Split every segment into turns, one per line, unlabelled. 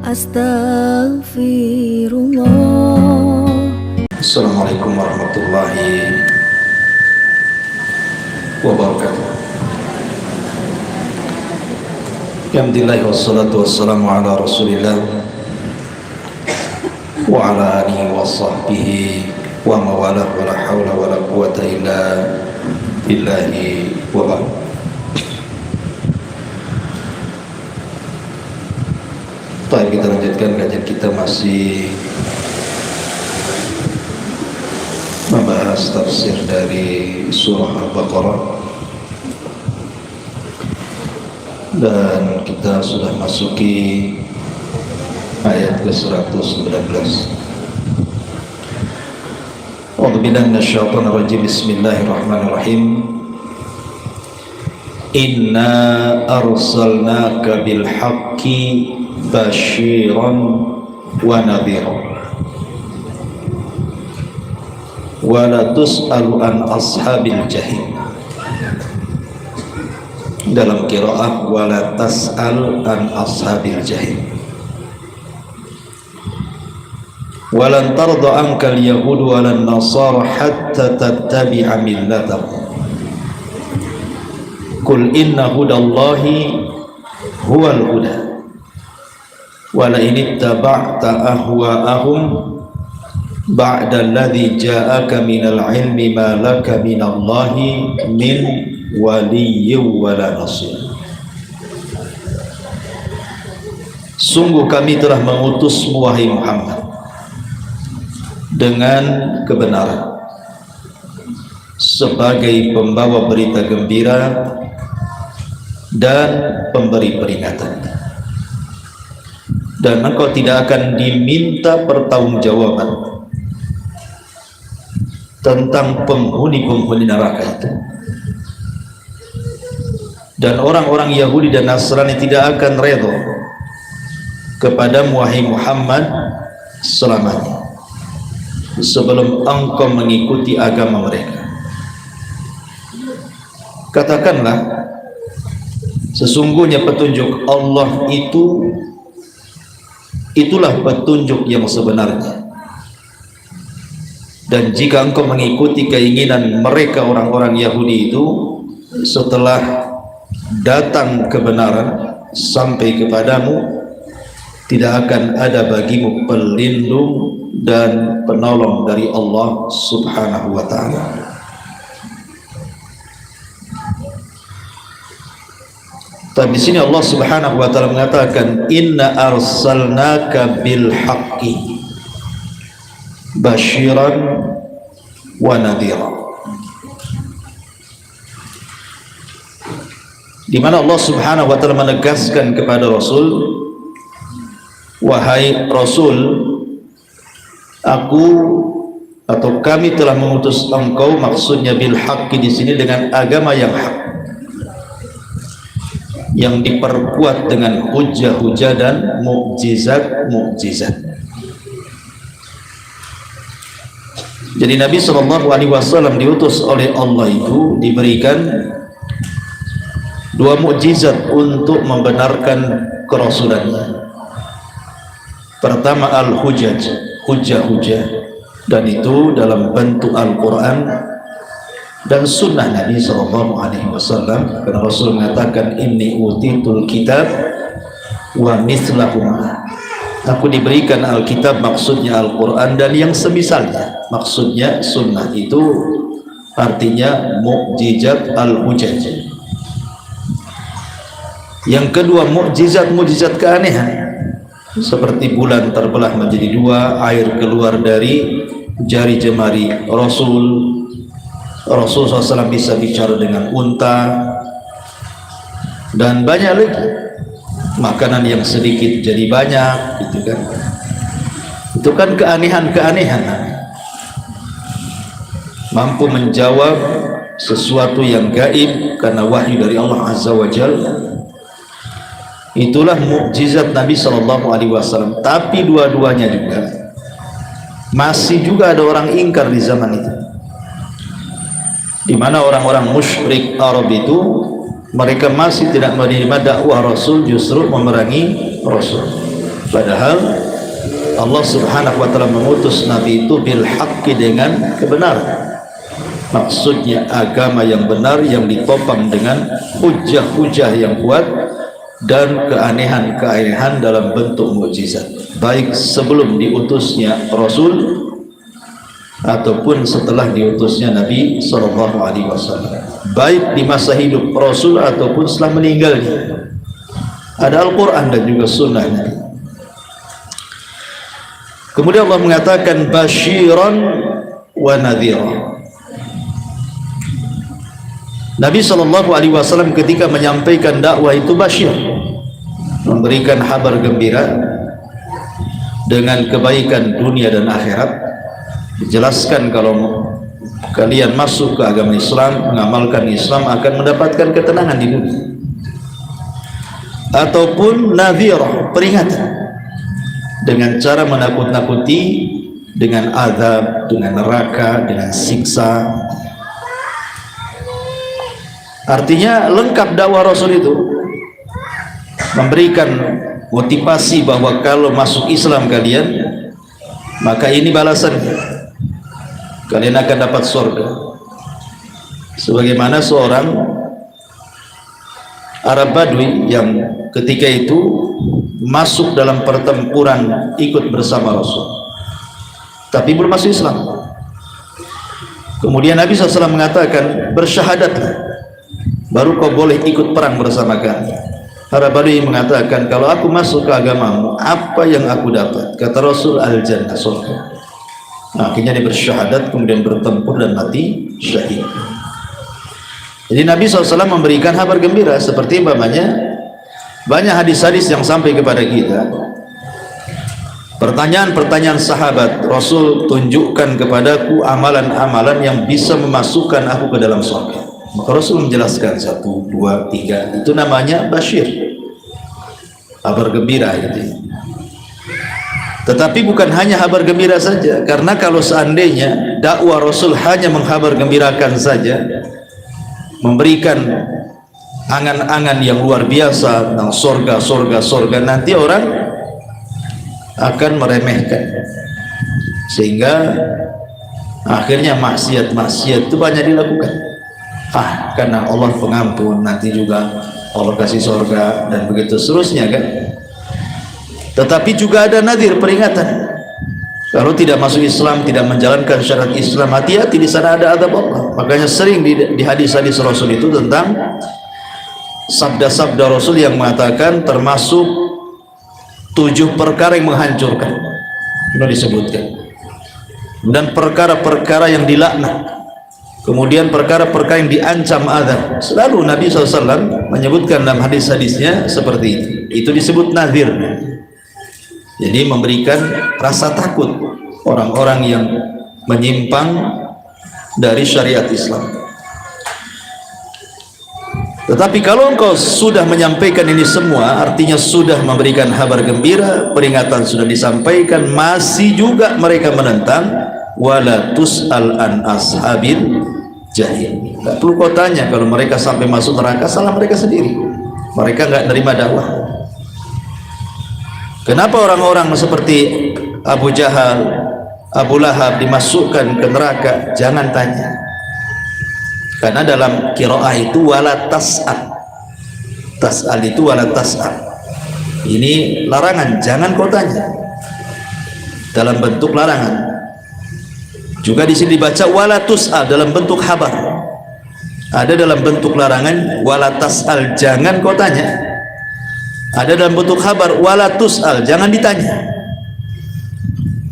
Astaghfirullah.
Assalamualaikum warahmatullahi wabarakatuh. Alhamdulillah wassalatu wassalamu ala rasulillah wa ala alihi wa sahbihi wa mawalah wa la hawla wa la quwata illa billahi wa ba'd. Baik, kita lanjutkan kajian kita, masih membahas tafsir dari surah Al-Baqarah, dan kita sudah masuki ayat ke-119. A'udzubillahi minasyaitonir rajim. Bismillahirrahmanirrahim. Inna arsalnaka bil haqqi basyiran wa nadhiran wa la tus'alu an ashabil jahim. Dalam qiraah wa la tas'al an ashabil jahim. Wa lan tarda anka al-yahud wa lan nasara hatta tattabi'a millatahum. Qul inna hudallahi huwal huda wa la in ittaba'ta ahwa'ahum ba'da alladhi ja'aka minal ilmi ma laka minallahi min waliyyin wala nasir. Sungguh kami telah mengutusmu wahai Muhammad dengan kebenaran sebagai pembawa berita gembira dan pemberi peringatan, dan engkau tidak akan diminta pertanggungjawaban tentang penghuni-penghuni neraka itu. Dan orang-orang Yahudi dan Nasrani tidak akan redha kepada wahai Muhammad selamanya sebelum engkau mengikuti agama mereka. Katakanlah, sesungguhnya petunjuk Allah itulah petunjuk yang sebenarnya. Dan jika engkau mengikuti keinginan mereka orang-orang Yahudi itu, setelah datang kebenaran sampai kepadamu, tidak akan ada bagimu pelindung dan penolong dari Allah Subhanahu wa ta'ala. Tapi di sini Allah Subhanahu wa ta'ala mengatakan inna arsalnaka bil haqqi basyiran wa nadhira, di mana Allah Subhanahu wa ta'ala menegaskan kepada Rasul, wahai Rasul, aku atau kami telah mengutus engkau, maksudnya bil haqqi di sini dengan agama yang hak, yang diperkuat dengan hujah-hujah dan mukjizat-mukjizat. Jadi Nabi SAW diutus oleh Allah itu diberikan dua mukjizat untuk membenarkan kerasulannya. Pertama al-hujaj, hujah-hujah, dan itu dalam bentuk Al-Quran dan sunnah Nabi SAW. Karena Rasul mengatakan inni utitul kitab wa mithlahuma, aku diberikan Alkitab, maksudnya Al-Quran, dan yang semisalnya, maksudnya sunnah. Itu artinya mukjizat al-hujaj. Yang kedua mukjizat keanehan, seperti bulan terbelah menjadi dua, air keluar dari jari jemari Rasul SAW bisa bicara dengan unta, dan banyak lagi. Makanan yang sedikit jadi banyak, gitu kan. Itu kan keanehan-keanehan, mampu menjawab sesuatu yang gaib karena wahyu dari Allah Azza wa Jalla. Itulah mukjizat Nabi SAW. Tapi dua-duanya juga masih juga ada orang ingkar di zaman itu, di mana orang-orang musyrik Arab itu mereka masih tidak menerima dakwah Rasul, justru memerangi Rasul. Padahal Allah subhanahu wa ta'ala mengutus Nabi itu bil haqqi, dengan kebenaran. Maksudnya agama yang benar yang ditopang dengan hujah-hujah yang kuat dan keanehan-keanehan dalam bentuk mukjizat, baik sebelum diutusnya Rasul ataupun setelah diutusnya Nabi SAW, baik di masa hidup Rasul ataupun setelah meninggalnya. Ada Al-Quran dan juga Sunnah. Kemudian Allah mengatakan basyiran wa nadhira. Nabi SAW ketika menyampaikan dakwah itu basyir, memberikan kabar gembira dengan kebaikan dunia dan akhirat. Dijelaskan kalau kalian masuk ke agama Islam, mengamalkan Islam, akan mendapatkan ketenangan di dunia. Ataupun nadhira, peringatan dengan cara menakut-nakuti dengan azab, dengan neraka, dengan siksa. Artinya lengkap dakwah Rasul itu, memberikan motivasi bahwa kalau masuk Islam kalian, maka ini balasan, kalian akan dapat surga. Sebagaimana seorang Arab Badui yang ketika itu masuk dalam pertempuran ikut bersama Rasul, tapi belum masuk Islam. Kemudian Nabi SAW mengatakan, bersyahadatlah, baru kau boleh ikut perang bersama kami. Arab Badui mengatakan, kalau aku masuk ke agamamu, apa yang aku dapat? Kata Rasul, al-jannah, surga. Nah, akhirnya dia bersyahadat, kemudian bertempur dan mati syahid. Jadi Nabi SAW memberikan kabar gembira, seperti umpamanya banyak hadis-hadis yang sampai kepada kita. Pertanyaan-pertanyaan sahabat, Rasul tunjukkan kepadaku amalan-amalan yang bisa memasukkan aku ke dalam surga. Maka Rasul menjelaskan 1, 2, 3, itu namanya basyir, kabar gembira gitu. Tetapi bukan hanya kabar gembira saja, karena kalau seandainya dakwah Rasul hanya mengkabar gembirakan saja, memberikan angan-angan yang luar biasa tentang surga, nanti orang akan meremehkan, sehingga akhirnya maksiat itu banyak dilakukan. Karena Allah pengampun, nanti juga Allah kasih surga, dan begitu seterusnya kan. Tetapi juga ada nadhir, peringatan. Kalau tidak masuk Islam, tidak menjalankan syarat Islam, hati-hati, di sana ada azab Allah. Makanya sering di hadis-hadis Rasul itu tentang sabda-sabda Rasul yang mengatakan termasuk 7 perkara yang menghancurkan, itu disebutkan, dan perkara-perkara yang dilaknat, kemudian perkara-perkara yang diancam azab. Selalu Nabi SAW menyebutkan dalam hadis-hadisnya seperti itu. Itu disebut nadhir. Jadi memberikan rasa takut orang-orang yang menyimpang dari syariat Islam. Tetapi kalau engkau sudah menyampaikan ini semua, artinya sudah memberikan kabar gembira, peringatan sudah disampaikan, masih juga mereka menentang, wala tus'al an ashabil jahil. Tak perlu kau tanya, kalau mereka sampai masuk neraka, salah mereka sendiri. Mereka enggak nerima dakwah. Kenapa orang-orang seperti Abu Jahal, Abu Lahab dimasukkan ke neraka? Jangan tanya. Karena dalam qiraah itu wala tas'al. Tas'al itu wala tas'al. Ini larangan, jangan kau tanya. Dalam bentuk larangan. Juga di sini dibaca wala tus'al dalam bentuk khabar. Ada dalam bentuk larangan wala tas'al, jangan kau tanya. Ada dalam bentuk khabar wala tus'al, jangan ditanya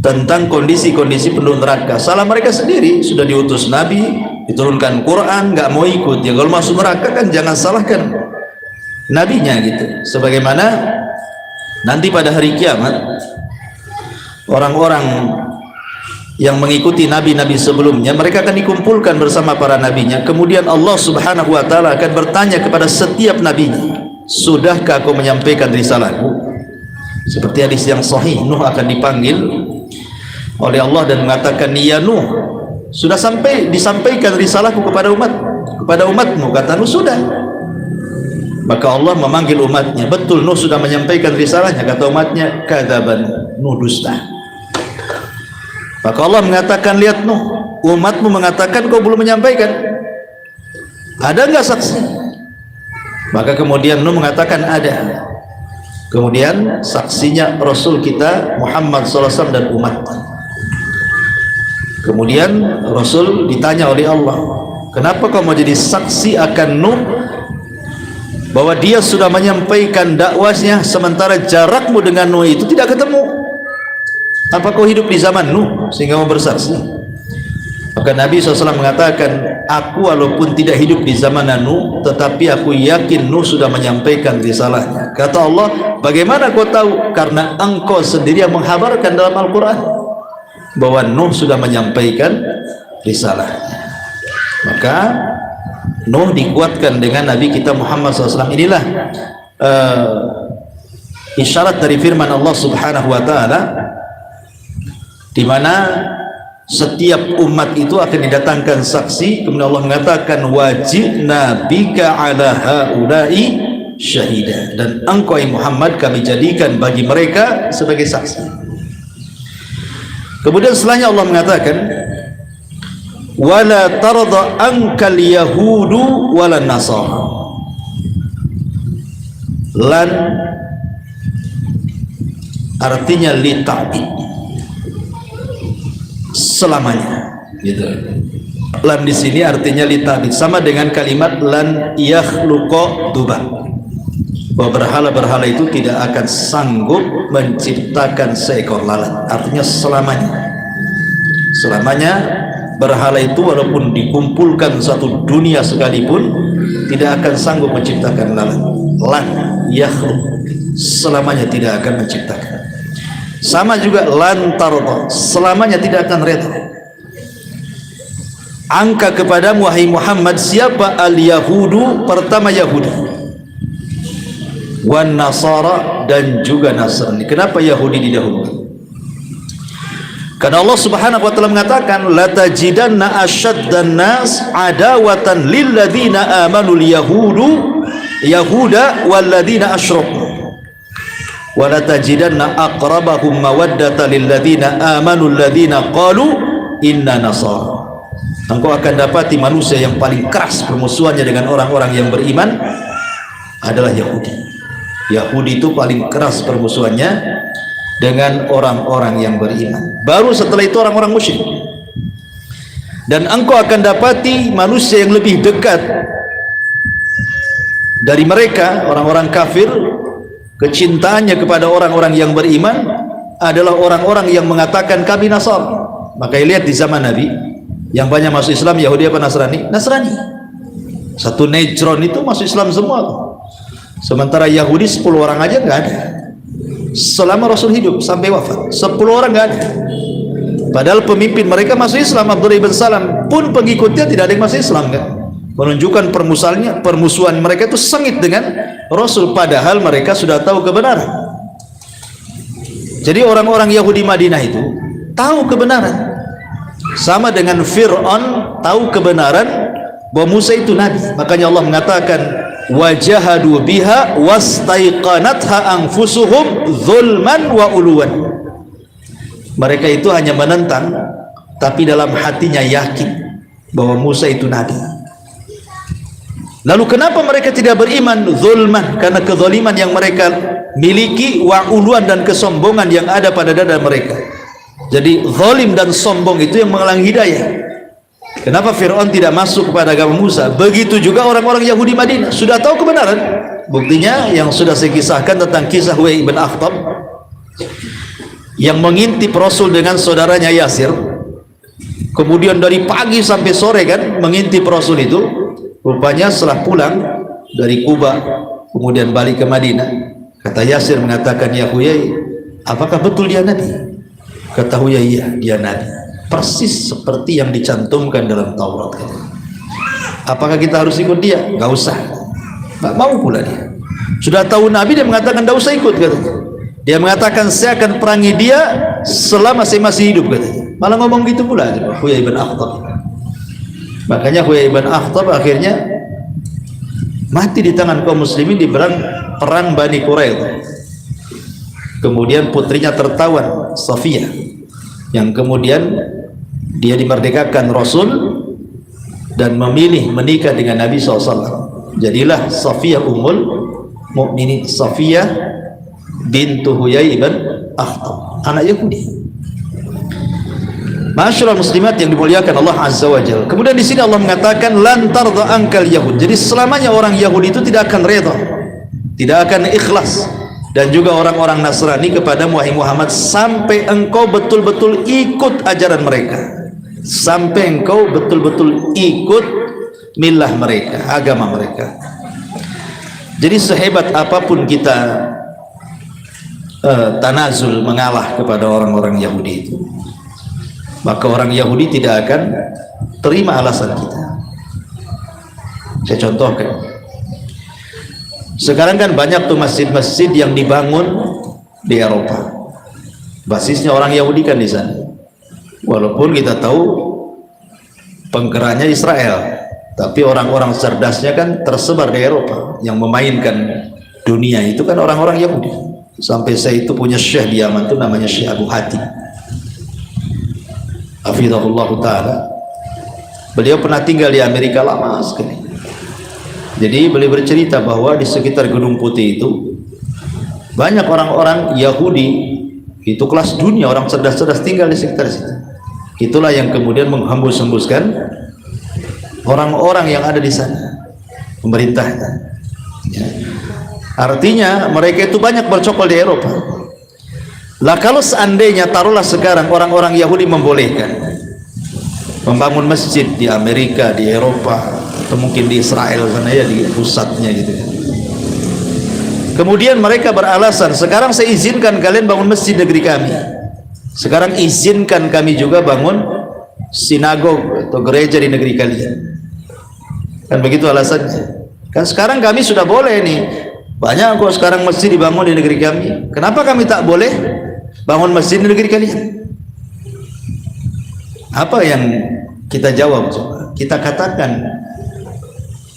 tentang kondisi-kondisi penduduk neraka. Salah mereka sendiri, sudah diutus Nabi, diturunkan Quran, nggak mau ikut. Ya kalau masuk neraka kan jangan salahkan nabinya gitu. Sebagaimana nanti pada hari kiamat orang-orang yang mengikuti nabi-nabi sebelumnya, mereka akan dikumpulkan bersama para nabinya. Kemudian Allah Subhanahu wa taala akan bertanya kepada setiap nabinya, sudahkah kau menyampaikan risalahku? Seperti hadis yang sahih, Nuh akan dipanggil oleh Allah dan mengatakan, ya Nuh, sudah disampaikan risalahku kepada umatmu? Kata Nuh, sudah. Maka Allah memanggil umatnya, betul Nuh sudah menyampaikan risalahnya. Kata umatnya, kadzaban, Nuh dusta. Maka Allah mengatakan, lihat Nuh, umatmu mengatakan kau belum menyampaikan, ada enggak saksi? Maka kemudian Nuh mengatakan ada. Kemudian saksinya Rasul kita Muhammad SAW dan umat. Kemudian Rasul ditanya oleh Allah, kenapa kau mau jadi saksi akan Nuh, bahwa dia sudah menyampaikan dakwahnya sementara jarakmu dengan Nuh itu tidak ketemu? Apa kau hidup di zaman Nuh sehingga mau bersaksi? Maka Nabi SAW mengatakan, aku walaupun tidak hidup di zaman Nuh, tetapi aku yakin Nuh sudah menyampaikan risalahnya. Kata Allah, bagaimana kau tahu? Karena engkau sendiri yang menghabarkan dalam Al-Quran bahwa Nuh sudah menyampaikan risalahnya. Maka Nuh dikuatkan dengan Nabi kita Muhammad SAW. Inilah isyarat dari firman Allah Subhanahu wa Ta'ala, di mana setiap umat itu akan didatangkan saksi. Kemudian Allah mengatakan, wajibna bika ala haula'i syahida, dan engkau Muhammad kami jadikan bagi mereka sebagai saksi. Kemudian setelahnya Allah mengatakan, wala tarda ankal yahudu wala nasara. Lan artinya lita'bid, selamanya, gitu. Lan di sini artinya litabid, sama dengan kalimat lan yakhluqa duba, bahwa berhala-berhala itu tidak akan sanggup menciptakan seekor lalat. Artinya selamanya, selamanya berhala itu walaupun dikumpulkan satu dunia sekalipun tidak akan sanggup menciptakan lalat. Lan yakhluq, selamanya tidak akan menciptakan. Sama juga lan tarda, selamanya tidak akan reda. Angka kepadamu wahai Muhammad siapa? Al-Yahudu, pertama Yahudi, wan Nasara, dan juga Nasrani. Kenapa Yahudi didahulukan? Karena Allah Subhanahu wa Ta'ala mengatakan, la tajidanna asyaddan nas adawatan lilladzina amanul yahuda walladzina asyraku wala tajidanna aqrabahum mawaddatan lilladzina amanu alladzina qalu inna nasara. Engkau akan dapati manusia yang paling keras permusuhannya dengan orang-orang yang beriman adalah Yahudi. Yahudi itu paling keras permusuhannya dengan orang-orang yang beriman. Baru setelah itu orang-orang musyrik. Dan engkau akan dapati manusia yang lebih dekat dari mereka, orang-orang kafir, kecintaannya kepada orang-orang yang beriman adalah orang-orang yang mengatakan kami Nasara. Maka lihat di zaman Nabi yang banyak masuk Islam, Yahudi apa Nasrani? Nasrani. Satu Nejron itu masuk Islam semua. Sementara Yahudi 10 orang aja nggak ada selama Rasul hidup sampai wafat. 10 orang nggak ada. Padahal pemimpin mereka masuk Islam, Abdullah ibn Salam, pun pengikutnya tidak ada yang masuk Islam, kan? Menunjukkan permusuhan mereka itu sengit dengan Rasul, padahal mereka sudah tahu kebenaran. Jadi orang-orang Yahudi Madinah itu tahu kebenaran, sama dengan Fir'aun tahu kebenaran bahwa Musa itu nabi. Makanya Allah mengatakan, wajahadu biha wastaiqanatha anfusuhum zulman wa uluwan. Mereka itu hanya menentang, tapi dalam hatinya yakin bahwa Musa itu nabi. Lalu kenapa mereka tidak beriman? Zulman, karena kezaliman yang mereka miliki, wa uluan, dan kesombongan yang ada pada dada mereka. Jadi zalim dan sombong itu yang menghalangi hidayah. Kenapa Fir'aun tidak masuk kepada agama Musa? Begitu juga orang-orang Yahudi Madinah sudah tahu kebenaran. Buktinya yang sudah saya kisahkan tentang kisah Huyai ibn Akhtab yang mengintip Rasul dengan saudaranya Yasir. Kemudian dari pagi sampai sore kan mengintip Rasul itu. Rupanya setelah pulang dari Kuba kemudian balik ke Madinah, kata Yasir mengatakan, ya Huyai, apakah betul dia nabi? Kata Huyai, iya dia nabi, persis seperti yang dicantumkan dalam Taurat. Apakah kita harus ikut dia? Gak usah. Gak mau pula dia. Sudah tahu nabi, dia mengatakan gak usah ikut, katanya. Dia mengatakan saya akan perangi dia selama saya masih hidup, katanya. Malah ngomong gitu pula Huyai bin Akhtab. Makanya Huyai bin Akhtab akhirnya mati di tangan kaum muslimin di perang Bani Quraidah. Kemudian putrinya tertawan, Safiyah, yang kemudian dia dimerdekakan Rasul dan memilih menikah dengan Nabi SAW. Jadilah Safiyah Ummul Mukminin, Safiyah bintu Huyai bin Akhtab, anak Yahudi. Ma'asyiral muslimat yang dimuliakan Allah Azza wa Jalla. Kemudian di sini Allah mengatakan lan tardha ankal yahud. Jadi selamanya orang Yahudi itu tidak akan redha, tidak akan ikhlas, dan juga orang-orang Nasrani kepada Muhammad sampai engkau betul-betul ikut ajaran mereka, sampai engkau betul-betul ikut milah mereka, agama mereka. Jadi sehebat apapun kita tanazul, mengalah kepada orang-orang Yahudi itu, maka orang Yahudi tidak akan terima alasan kita. Saya contohkan, sekarang kan banyak tuh masjid-masjid yang dibangun di Eropa, basisnya orang Yahudi kan di sana. Walaupun kita tahu penggeraknya Israel, tapi orang-orang cerdasnya kan tersebar di Eropa. Yang memainkan dunia itu kan orang-orang Yahudi. Sampai saya itu punya syekh di Yaman itu namanya Syekh Abu Hati, hafizahullah ta'ala. Beliau pernah tinggal di Amerika lama sekali. Jadi beliau bercerita bahwa di sekitar Gunung Putih itu banyak orang-orang Yahudi, itu kelas dunia, orang cerdas-cerdas tinggal di sekitar situ. Itulah yang kemudian menghembus-hembuskan orang-orang yang ada di sana, pemerintahnya. Ya. Artinya mereka itu banyak bercokol di Eropa. Lah kalau seandainya taruhlah sekarang orang-orang Yahudi membolehkan membangun masjid di Amerika, di Eropa, atau mungkin di Israel sana ya, di pusatnya gitu ya. Kemudian mereka beralasan, sekarang saya izinkan kalian bangun masjid negeri kami, sekarang izinkan kami juga bangun sinagog atau gereja di negeri kalian. Kan begitu alasannya. Kan sekarang kami sudah boleh nih, banyak kok sekarang masjid dibangun di negeri kami, kenapa kami tak boleh bangun masjid di negeri kalian? Apa yang kita jawab? Kita katakan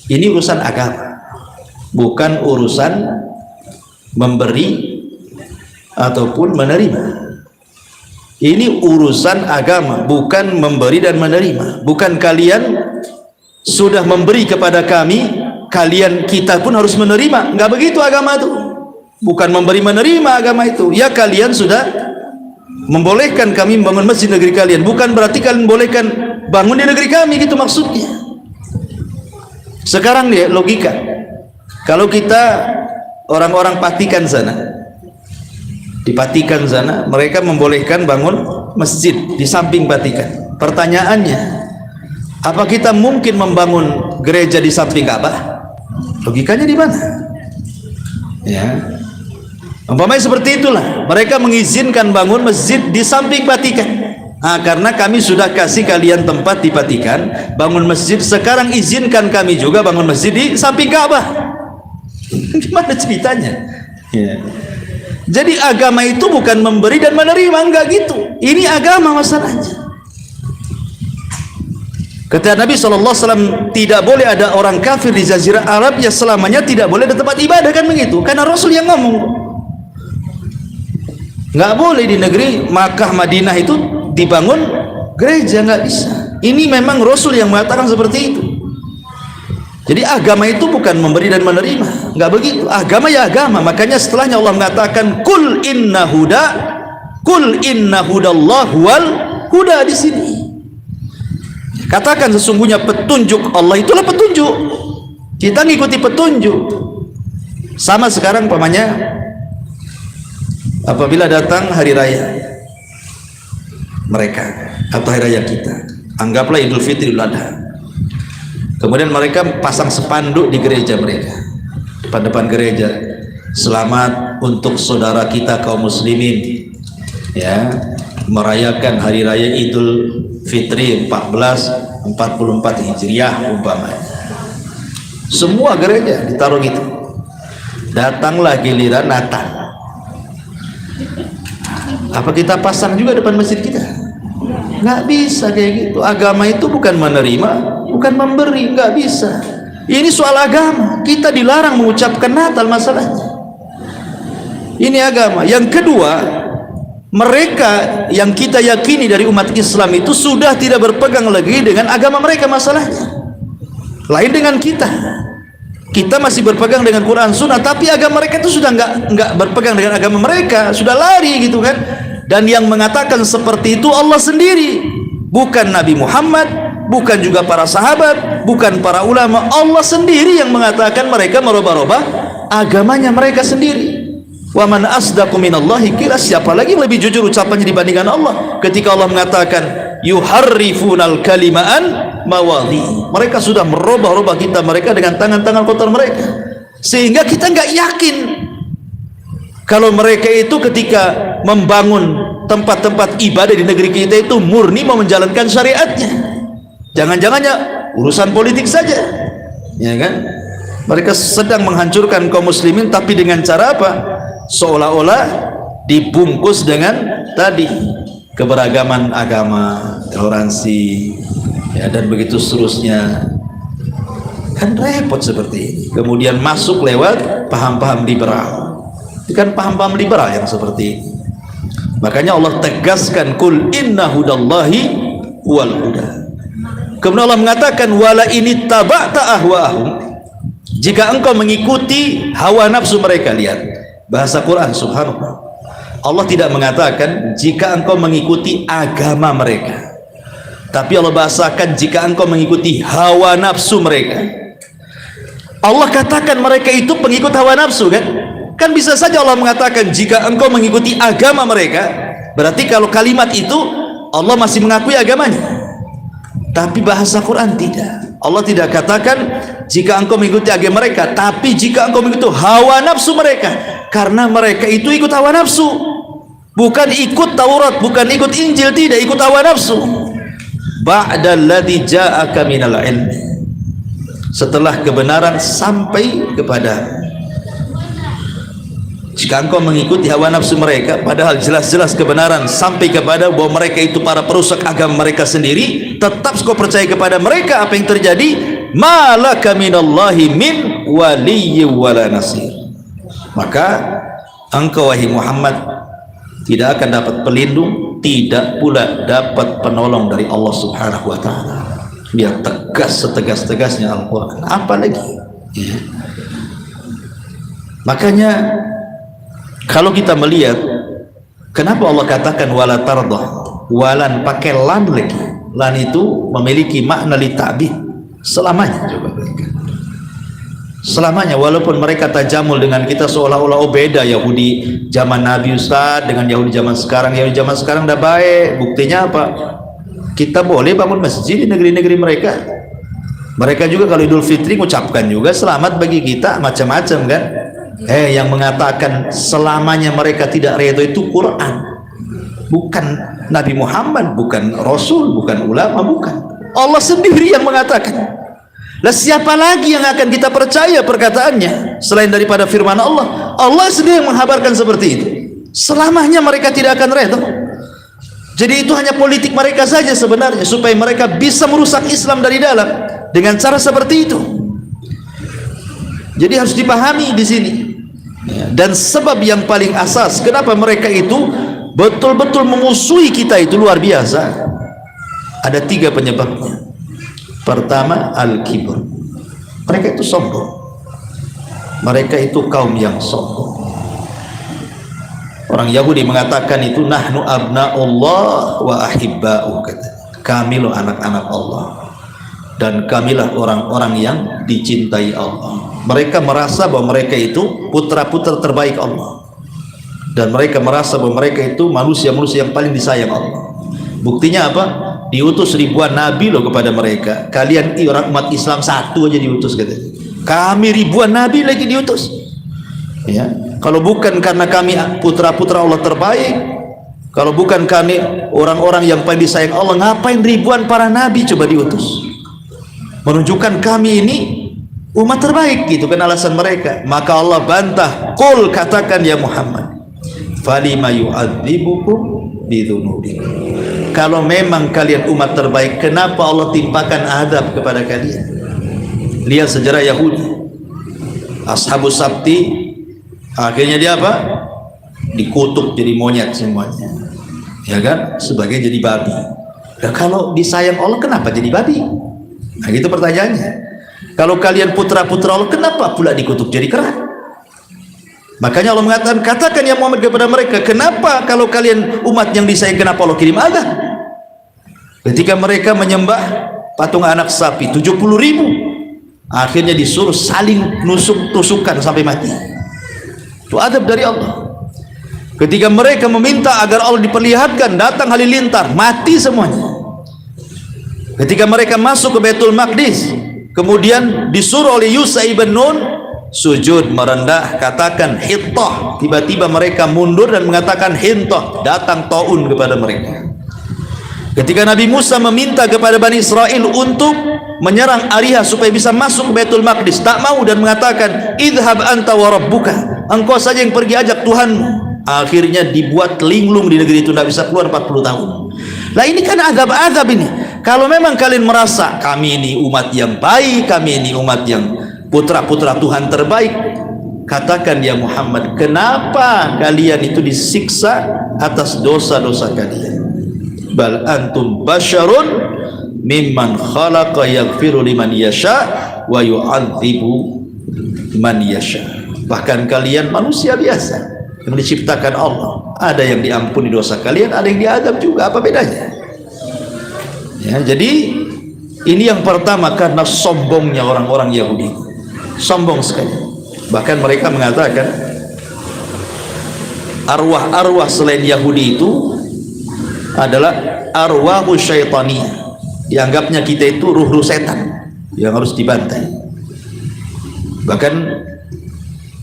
ini urusan agama, bukan urusan memberi ataupun menerima. Ini urusan agama, bukan memberi dan menerima. Bukan kalian sudah memberi kepada kami, kita pun harus menerima. Enggak begitu agama itu. Bukan memberi menerima agama itu. Ya kalian sudah membolehkan kami membangun masjid negeri kalian, bukan berarti kalian bolehkan bangun di negeri kami, gitu maksudnya. Sekarang dia logika, kalau kita orang-orang Patikan sana, di Patikan sana mereka membolehkan bangun masjid di samping Patikan. Pertanyaannya, apa kita mungkin membangun gereja di samping Ka'bah? Logikanya di mana? Ya, umpamanya seperti itulah, mereka mengizinkan bangun masjid di samping Patikan. Nah, karena kami sudah kasih kalian tempat di Patikan bangun masjid, sekarang izinkan kami juga bangun masjid di samping Ka'bah. Gimana ceritanya? Ya. Jadi agama itu bukan memberi dan menerima, enggak gitu. Ini agama masalahnya. Kata Nabi SAW, tidak boleh ada orang kafir di Jazirah Arab yang selamanya tidak boleh ada tempat ibadah, kan begitu? Karena Rasul yang ngomong. Nggak boleh di negeri Makkah Madinah itu dibangun gereja, nggak bisa. Ini memang Rasul yang mengatakan seperti itu. Jadi agama itu bukan memberi dan menerima, nggak begitu. Agama ya agama. Makanya setelahnya Allah mengatakan kul inna hudallah wal huda. Di sini katakan sesungguhnya petunjuk Allah itulah petunjuk. Kita ngikuti petunjuk. Sama sekarang pamannya, apabila datang hari raya mereka atau hari raya kita, anggaplah Idul Fitri, Idul Adha, kemudian mereka pasang spanduk di gereja mereka, depan gereja, selamat untuk saudara kita kaum muslimin ya, merayakan hari raya Idul Fitri 1444 Hijriah umpamanya. Semua gereja ditaruh gitu. Datanglah giliran Natal, apa kita pasang juga depan masjid kita? Nggak bisa kayak gitu. Agama itu bukan menerima, bukan memberi, nggak bisa. Ini soal agama. Kita dilarang mengucapkan Natal masalahnya. Ini agama. Yang kedua, mereka yang kita yakini dari umat Islam itu sudah tidak berpegang lagi dengan agama mereka masalahnya. Lain dengan kita. Kita masih berpegang dengan Quran Sunnah, tapi agama mereka itu sudah nggak berpegang dengan agama mereka, sudah lari gitu kan. Dan yang mengatakan seperti itu Allah sendiri, bukan Nabi Muhammad, bukan juga para sahabat, bukan para ulama. Allah sendiri yang mengatakan mereka merubah-rubah agamanya mereka sendiri. Wa man asdaqu minallahi qila, siapa lagi yang lebih jujur ucapannya dibandingkan Allah ketika Allah mengatakan yuharrifunal kalimaan mawadhi. Mereka sudah merubah-rubah kita mereka dengan tangan-tangan kotor mereka, sehingga kita nggak yakin kalau mereka itu ketika membangun tempat-tempat ibadah di negeri kita itu murni mau menjalankan syariatnya. Jangan-jangannya urusan politik saja, ya kan? Mereka sedang menghancurkan kaum muslimin, tapi dengan cara apa? Seolah-olah dibungkus dengan tadi keberagaman agama, toleransi, ya, dan begitu seterusnya. Kan repot seperti ini. Kemudian masuk lewat paham-paham liberal. Itu kan paham-paham liberal yang seperti ini. Makanya Allah tegaskan kul inna hudallahi wal huda. Kemudian Allah mengatakan wala ini taba'ta ahwa'ahum, jika engkau mengikuti hawa nafsu mereka. Lihat bahasa Quran, subhanallah. Allah tidak mengatakan jika engkau mengikuti agama mereka, tapi Allah bahasakan jika engkau mengikuti hawa nafsu mereka. Allah katakan mereka itu pengikut hawa nafsu kan? Kan bisa saja Allah mengatakan jika engkau mengikuti agama mereka, berarti kalau kalimat itu Allah masih mengakui agamanya. Tapi bahasa Quran tidak. Allah tidak katakan jika engkau mengikuti agama mereka, tapi jika engkau mengikuti hawa nafsu mereka. Karena mereka itu ikut hawa nafsu, bukan ikut Taurat, bukan ikut Injil, tidak, ikut hawa nafsu. Ba'dalladzi ja'aka minal ilmi, setelah kebenaran sampai kepada. Jika engkau mengikuti hawa nafsu mereka, padahal jelas-jelas kebenaran sampai kepada bahwa mereka itu para perusak agama mereka sendiri, tetap kau percaya kepada mereka, apa yang terjadi? Malaka minallahi min waliyyi wala nasir. Maka engkau wahai Muhammad tidak akan dapat pelindung, tidak pula dapat penolong dari Allah Subhanahu wa taala. Biar tegas setegas-tegasnya Al-Qur'an. Apa lagi? Ya. Makanya kalau kita melihat kenapa Allah katakan wala tardah, walan pakai lan lagi. Lan itu memiliki makna li ta'bid selamanya. Coba berikan selamanya, walaupun mereka tajamul dengan kita seolah-olah oh beda Yahudi zaman Nabi Ustaz dengan Yahudi zaman sekarang. Yahudi zaman sekarang udah baik. Buktinya apa? Kita boleh bangun masjid di negeri-negeri mereka. Mereka juga kalau Idul Fitri mengucapkan juga selamat bagi kita, macam-macam kan. Yang mengatakan selamanya mereka tidak redha itu Quran, bukan Nabi Muhammad, bukan Rasul, bukan ulama, bukan. Allah sendiri yang mengatakan. Lah siapa lagi yang akan kita percaya perkataannya selain daripada firman Allah? Allah sendiri yang menghabarkan seperti itu. Selamanya mereka tidak akan redha. Jadi itu hanya politik mereka saja sebenarnya, supaya mereka bisa merusak Islam dari dalam dengan cara seperti itu. Jadi harus dipahami di sini. Dan sebab yang paling asas kenapa mereka itu betul-betul memusuhi kita itu luar biasa, ada 3 penyebabnya. Pertama, al-kibr. Mereka itu sombong. Mereka itu kaum yang sombong. Orang Yahudi mengatakan itu nahnu abna'ullah wa ahibba'u, kata. Kami loh anak-anak Allah dan kamilah orang-orang yang dicintai Allah. Mereka merasa bahwa mereka itu putra-putra terbaik Allah, dan mereka merasa bahwa mereka itu manusia-manusia yang paling disayang Allah. Buktinya apa? Diutus ribuan nabi loh kepada mereka. Kalian orang umat Islam satu aja diutus, katanya. Kami ribuan nabi lagi diutus. Ya, kalau bukan karena kami putra-putra Allah terbaik, kalau bukan kami orang-orang yang paling disayang Allah, ngapain ribuan para nabi coba diutus? Menunjukkan kami ini umat terbaik, gitu kan alasan mereka. Maka Allah bantah, qul, katakan ya Muhammad, falima yu'adzibukum bidzunubikum. Kalau memang kalian umat terbaik, kenapa Allah timpakan adab kepada kalian? Lihat sejarah Yahudi, Ashabus Sabti, akhirnya dia apa? Dikutuk jadi monyet semuanya, ya kan? Sebagai jadi babi. Nah, kalau disayang Allah kenapa jadi babi? Nah gitu pertanyaannya. Kalau kalian putra-putra Allah kenapa pula dikutuk jadi kera? Makanya Allah mengatakan, katakan ya Muhammad kepada mereka, kenapa kalau kalian umat yang disayang, kenapa Allah kirim azab? Ketika mereka menyembah patung anak sapi 70.000, akhirnya disuruh saling tusukan sampai mati. Itu azab dari Allah. Ketika mereka meminta agar Allah diperlihatkan, datang halilintar, mati semuanya. Ketika mereka masuk ke Baitul Maqdis, kemudian disuruh oleh Yusha ibn Nun sujud merendah, katakan hittah, tiba-tiba mereka mundur dan mengatakan hintah, datang taun kepada mereka. Ketika Nabi Musa meminta kepada Bani Israel untuk menyerang Ariha supaya bisa masuk ke Baitul Maqdis, tak mau dan mengatakan idhab anta wa rabbuka, engkau saja yang pergi, ajak Tuhanmu. Akhirnya dibuat linglung di negeri itu, tidak bisa keluar 40 tahun. Lah ini kan azab-azab ini. Kalau memang kalian merasa kami ini umat yang baik, kami ini umat yang putra-putra Tuhan terbaik, katakan ya Muhammad, kenapa kalian itu disiksa atas dosa-dosa kalian? Bal antum basyarun mimman khalaqa yaghfiru liman yasha wa yu'adzibu man yasha. Bahkan kalian manusia biasa yang diciptakan Allah, ada yang diampuni dosa kalian, ada yang diadab juga, apa bedanya? Ya, jadi ini yang pertama, karena sombongnya orang-orang Yahudi, sombong sekali. Bahkan mereka mengatakan arwah-arwah selain Yahudi itu adalah arwahu syaitaniyah, dianggapnya kita itu ruh-ruh setan yang harus dibantai. Bahkan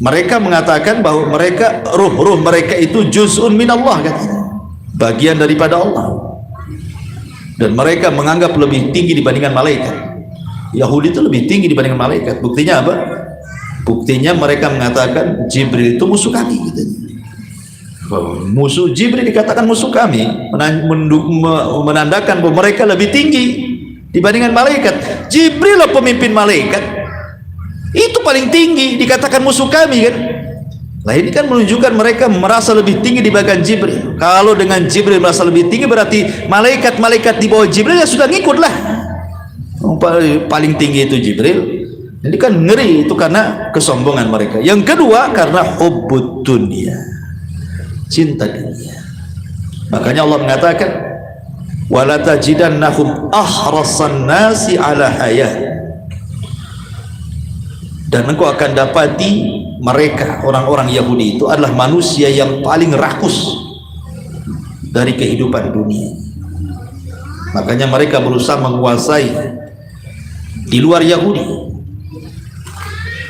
mereka mengatakan bahwa mereka, ruh-ruh mereka itu juz'un minallah, katanya, bagian daripada Allah, dan mereka menganggap lebih tinggi dibandingkan malaikat. Yahudi itu lebih tinggi dibandingkan malaikat. Buktinya apa? Buktinya mereka mengatakan Jibril itu musuh kami, katanya. Musuh Jibril dikatakan musuh kami, menandakan bahwa mereka lebih tinggi dibandingkan malaikat. Jibril lah pemimpin malaikat, itu paling tinggi, dikatakan musuh kami kan. Nah ini kan menunjukkan mereka merasa lebih tinggi dibandingkan Jibril. Kalau dengan Jibril merasa lebih tinggi, berarti malaikat-malaikat di bawah Jibril ya sudah ngikut lah. Paling tinggi itu Jibril. Jadi kan ngeri, itu karena kesombongan mereka. Yang kedua karena hubbud dunya, cinta dunia. Makanya Allah mengatakan wala tajidannahum ahrasan nasi ala hayat, dan engkau akan dapati mereka, orang-orang Yahudi itu adalah manusia yang paling rakus dari kehidupan dunia. Makanya mereka berusaha menguasai di luar Yahudi,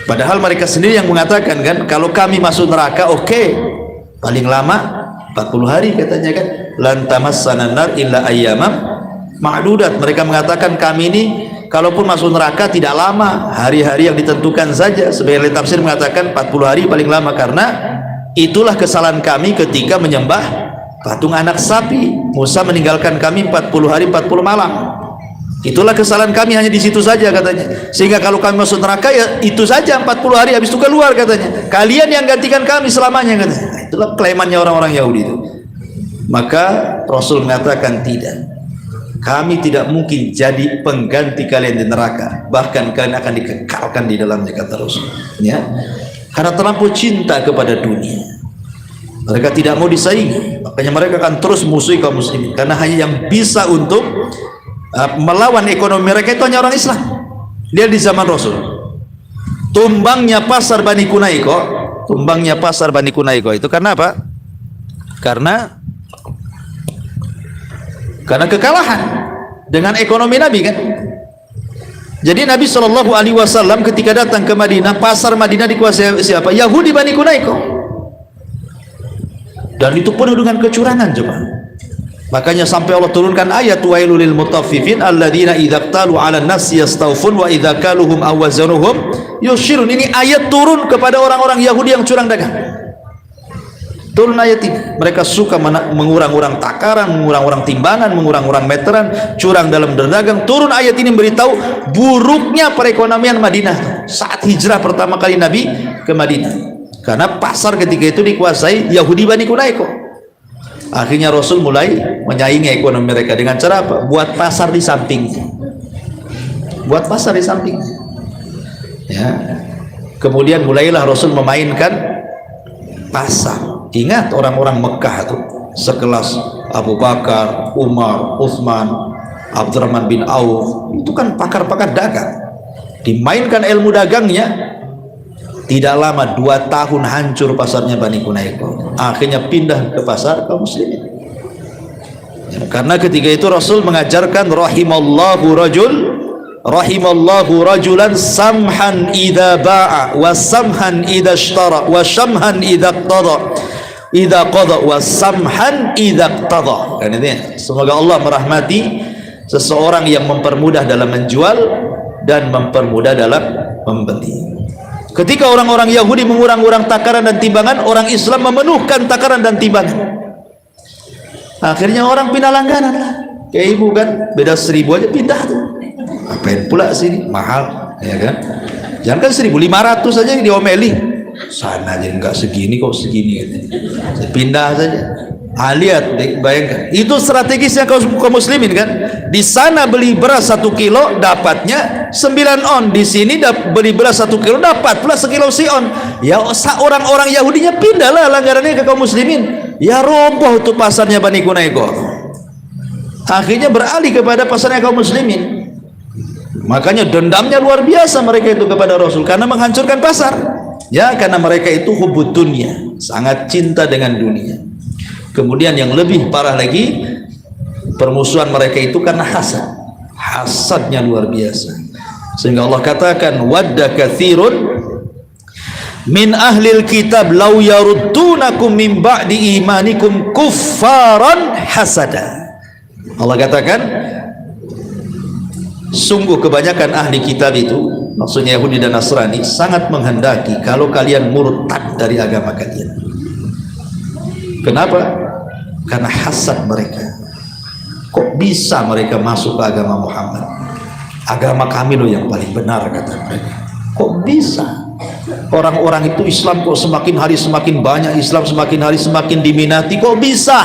padahal mereka sendiri yang mengatakan kan, kalau kami masuk neraka oke, paling lama 40 hari katanya kan, lan tamassana nar illa ayyamam ma'dudat. Mereka mengatakan kami ini kalaupun masuk neraka tidak lama, hari-hari yang ditentukan saja. Sebagian tafsir mengatakan 40 hari paling lama, karena itulah kesalahan kami ketika menyembah patung anak sapi. Musa meninggalkan kami 40 hari 40 malam, itulah kesalahan kami, hanya di situ saja katanya. Sehingga kalau kami masuk neraka ya itu saja 40 hari, habis itu keluar katanya. Kalian yang gantikan kami selamanya katanya. Nah, itulah klaimannya orang-orang Yahudi itu. Maka Rasul mengatakan tidak, kami tidak mungkin jadi pengganti kalian di neraka, bahkan kalian akan dikekalkan di dalamnya, kata Rasul, ya. Karena terlampau cinta kepada dunia, mereka tidak mau disaingi. Makanya mereka akan terus musuhi kaum muslimin, karena hanya yang bisa untuk melawan ekonomi mereka itu hanya orang Islam. Dia di zaman Rasul, tumbangnya pasar Bani Kunaiko, tumbangnya pasar Bani Kunaiko itu karena apa? Karena kekalahan dengan ekonomi Nabi kan. Jadi Nabi SAW ketika datang ke Madinah, pasar Madinah dikuasai siapa? Yahudi Bani Kunaiko, dan itu penuh dengan kecurangan coba. Makanya sampai Allah turunkan ayat wailul lil mutaffifin alladzina idza qtalu 'alan nasi yastawfun wa idza kaluhum aw wazanuhum yushirun. Ini ayat turun kepada orang-orang Yahudi yang curang dagang. Turun ayat ini. Mereka suka mengurang-urang takaran, mengurang-urang timbangan, mengurang-urang meteran, curang dalam berdagang. Turun ayat ini memberitahu buruknya perekonomian Madinah saat hijrah pertama kali Nabi ke Madinah, karena pasar ketika itu dikuasai Yahudi Bani Quraisyah. Akhirnya Rasul mulai menyaingi ekonomi mereka dengan cara apa? Buat pasar di samping. Buat pasar di samping. Ya. Kemudian mulailah Rasul memainkan pasar. Ingat orang-orang Mekah itu sekelas Abu Bakar, Umar, Utsman, Abdurrahman bin Auf, itu kan pakar-pakar dagang. Dimainkan ilmu dagangnya, tidak lama 2 tahun hancur pasarnya Bani Quraisyah. Akhirnya pindah ke pasar kaum muslimin. Ya, karena ketika itu Rasul mengajarkan rahimallahu rajulan samhan idza ba'a wa samhan idza ishtara wa samhan idza qada wa samhan idza qada. Kan itu ya. Semoga Allah merahmati seseorang yang mempermudah dalam menjual dan mempermudah dalam membeli. Ketika orang-orang Yahudi mengurang-urang takaran dan timbangan, orang Islam memenuhkan takaran dan timbangan. Akhirnya orang pindah langganan lah. Kayak ibu kan, beda 1000 aja pindah tuh. Apain pula sini mahal, ya kan? Jangan kan 1500 aja diomeli. Sana aja enggak segini kok segini gitu. Pindah saja. Lihat, bayangkan. Itu strategisnya kaum muslimin kan. Di sana beli beras 1 kilo dapatnya 9 on. Di sini beli beras 1 kilo dapat pula sekilo si on. Ya orang-orang Yahudinya pindahlah langgarannya ke kaum muslimin. Ya roboh tuh pasarnya Bani Quraisyah. Akhirnya beralih kepada pasarnya kaum muslimin. Makanya dendamnya luar biasa mereka itu kepada Rasul karena menghancurkan pasar. Ya, karena mereka itu hubud dunia, sangat cinta dengan dunia. Kemudian yang lebih parah lagi, permusuhan mereka itu karena hasad. Hasadnya luar biasa. Sehingga Allah katakan wadda katsirun min ahlil kitab law yaruddunakum min ba'di imanikum kuffaran hasada. Allah katakan sungguh kebanyakan ahli kitab itu, maksudnya Yahudi dan Nasrani, sangat menghendaki kalau kalian murtad dari agama kalian. Kenapa? Karena hasad mereka. Kok bisa mereka masuk ke agama Muhammad? Agama kami loh yang paling benar, kata mereka. Kok bisa? Orang-orang itu Islam kok semakin hari semakin banyak, Islam semakin hari semakin diminati, kok bisa?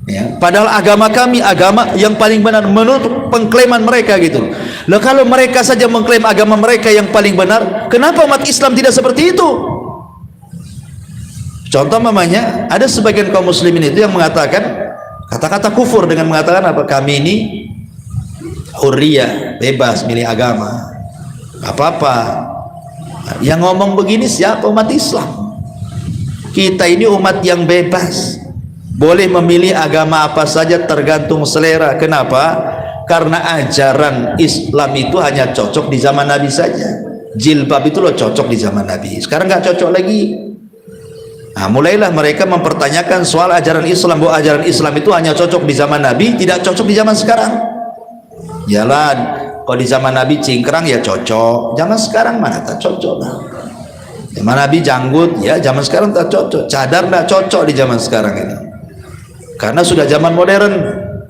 Ya, padahal agama kami agama yang paling benar menurut pengklaiman mereka gitu. Lah kalau mereka saja mengklaim agama mereka yang paling benar, kenapa umat Islam tidak seperti itu? Contoh mamanya, ada sebagian kaum muslimin itu yang mengatakan kata-kata kufur dengan mengatakan apa? Kami ini hurriyah, bebas milih agama. Apa-apa. Yang ngomong begini siapa? Umat Islam. Kita ini umat yang bebas. Boleh memilih agama apa saja tergantung selera. Kenapa? Karena ajaran Islam itu hanya cocok di zaman Nabi saja. Jilbab itu loh cocok di zaman Nabi. Sekarang nggak cocok lagi. Nah, mulailah mereka mempertanyakan soal ajaran Islam, bahwa ajaran Islam itu hanya cocok di zaman Nabi, tidak cocok di zaman sekarang. Jalan, kalau di zaman Nabi cingkrang ya cocok, zaman sekarang mana tak cocok lah. Zaman Nabi janggut, ya zaman sekarang tak cocok. Cadar tak cocok di zaman sekarang ini. Karena sudah zaman modern,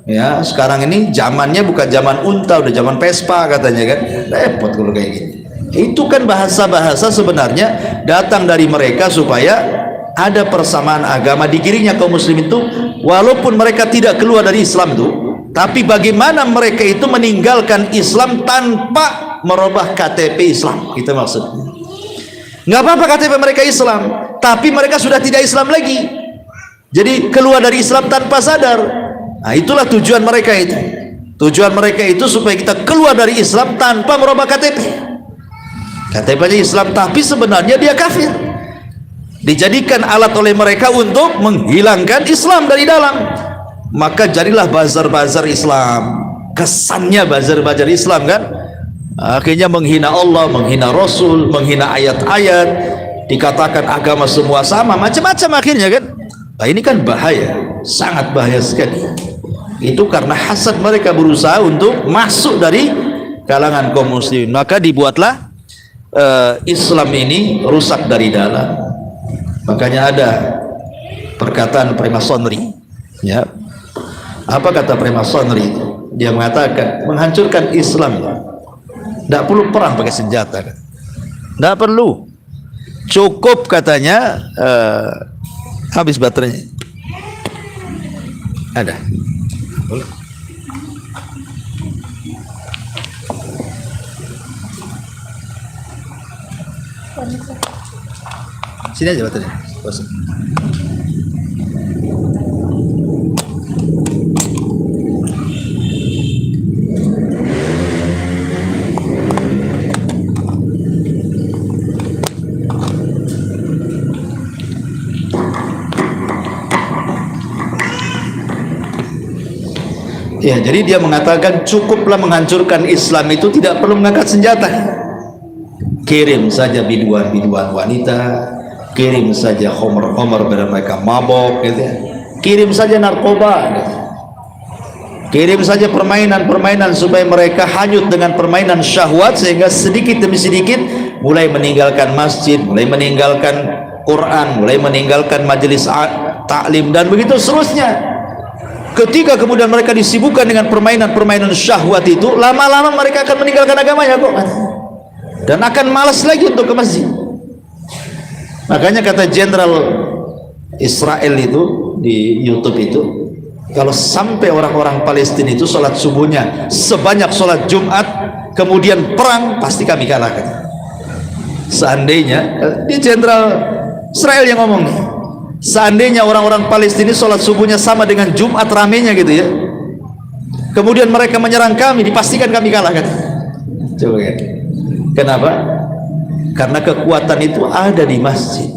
ya sekarang ini zamannya bukan zaman unta, udah zaman Vespa katanya kan, repot kalau kayak gini. Itu kan bahasa-bahasa sebenarnya datang dari mereka supaya ada persamaan agama di dirinya kaum muslim itu, walaupun mereka tidak keluar dari Islam itu, tapi bagaimana mereka itu meninggalkan Islam tanpa merubah KTP Islam, itu maksudnya. Nggak apa-apa KTP mereka Islam, tapi mereka sudah tidak Islam lagi. Jadi keluar dari Islam tanpa sadar. Nah, itulah tujuan mereka itu. Tujuan mereka itu supaya kita keluar dari Islam tanpa merubah KTP. KTP-nya Islam, tapi sebenarnya dia kafir. Dijadikan alat oleh mereka untuk menghilangkan Islam dari dalam. Maka jadilah bazar-bazar Islam. Kesannya bazar-bazar Islam kan. Akhirnya menghina Allah, menghina Rasul, menghina ayat-ayat. Dikatakan agama semua sama, macam-macam akhirnya kan. Nah, ini kan bahaya, sangat bahaya sekali. Itu karena hasad mereka berusaha untuk masuk dari kalangan kaum muslimin. Maka dibuatlah Islam ini rusak dari dalam. Makanya ada perkataan Freemasonry. Ya, apa kata Freemasonry itu? Dia mengatakan menghancurkan Islam tidak perlu perang pakai senjata, tidak perlu, cukup katanya habis baterainya ada. Boleh. Sini aja baterainya. Ya, jadi dia mengatakan cukuplah menghancurkan Islam itu tidak perlu mengangkat senjata. Kirim saja biduan-biduan wanita, kirim saja homer-homer pada mereka mabok, gitu ya. Kirim saja narkoba, gitu. Kirim saja permainan-permainan supaya mereka hanyut dengan permainan syahwat, sehingga sedikit demi sedikit mulai meninggalkan masjid, mulai meninggalkan Quran, mulai meninggalkan majelis taklim, dan begitu seterusnya. Ketika kemudian mereka disibukkan dengan permainan-permainan syahwat itu, lama-lama mereka akan meninggalkan agamanya kok, dan akan malas lagi untuk ke masjid. Makanya kata Jenderal Israel itu di YouTube itu, kalau sampai orang-orang Palestina itu sholat subuhnya sebanyak sholat Jumat, kemudian perang, pasti kami kalahkan. Seandainya, dia Jenderal Israel yang ngomong, seandainya orang-orang Palestina sholat subuhnya sama dengan Jumat ramenya gitu ya, kemudian mereka menyerang kami, dipastikan kami kalah kan. Coba kan. Kenapa? Karena kekuatan itu ada di masjid.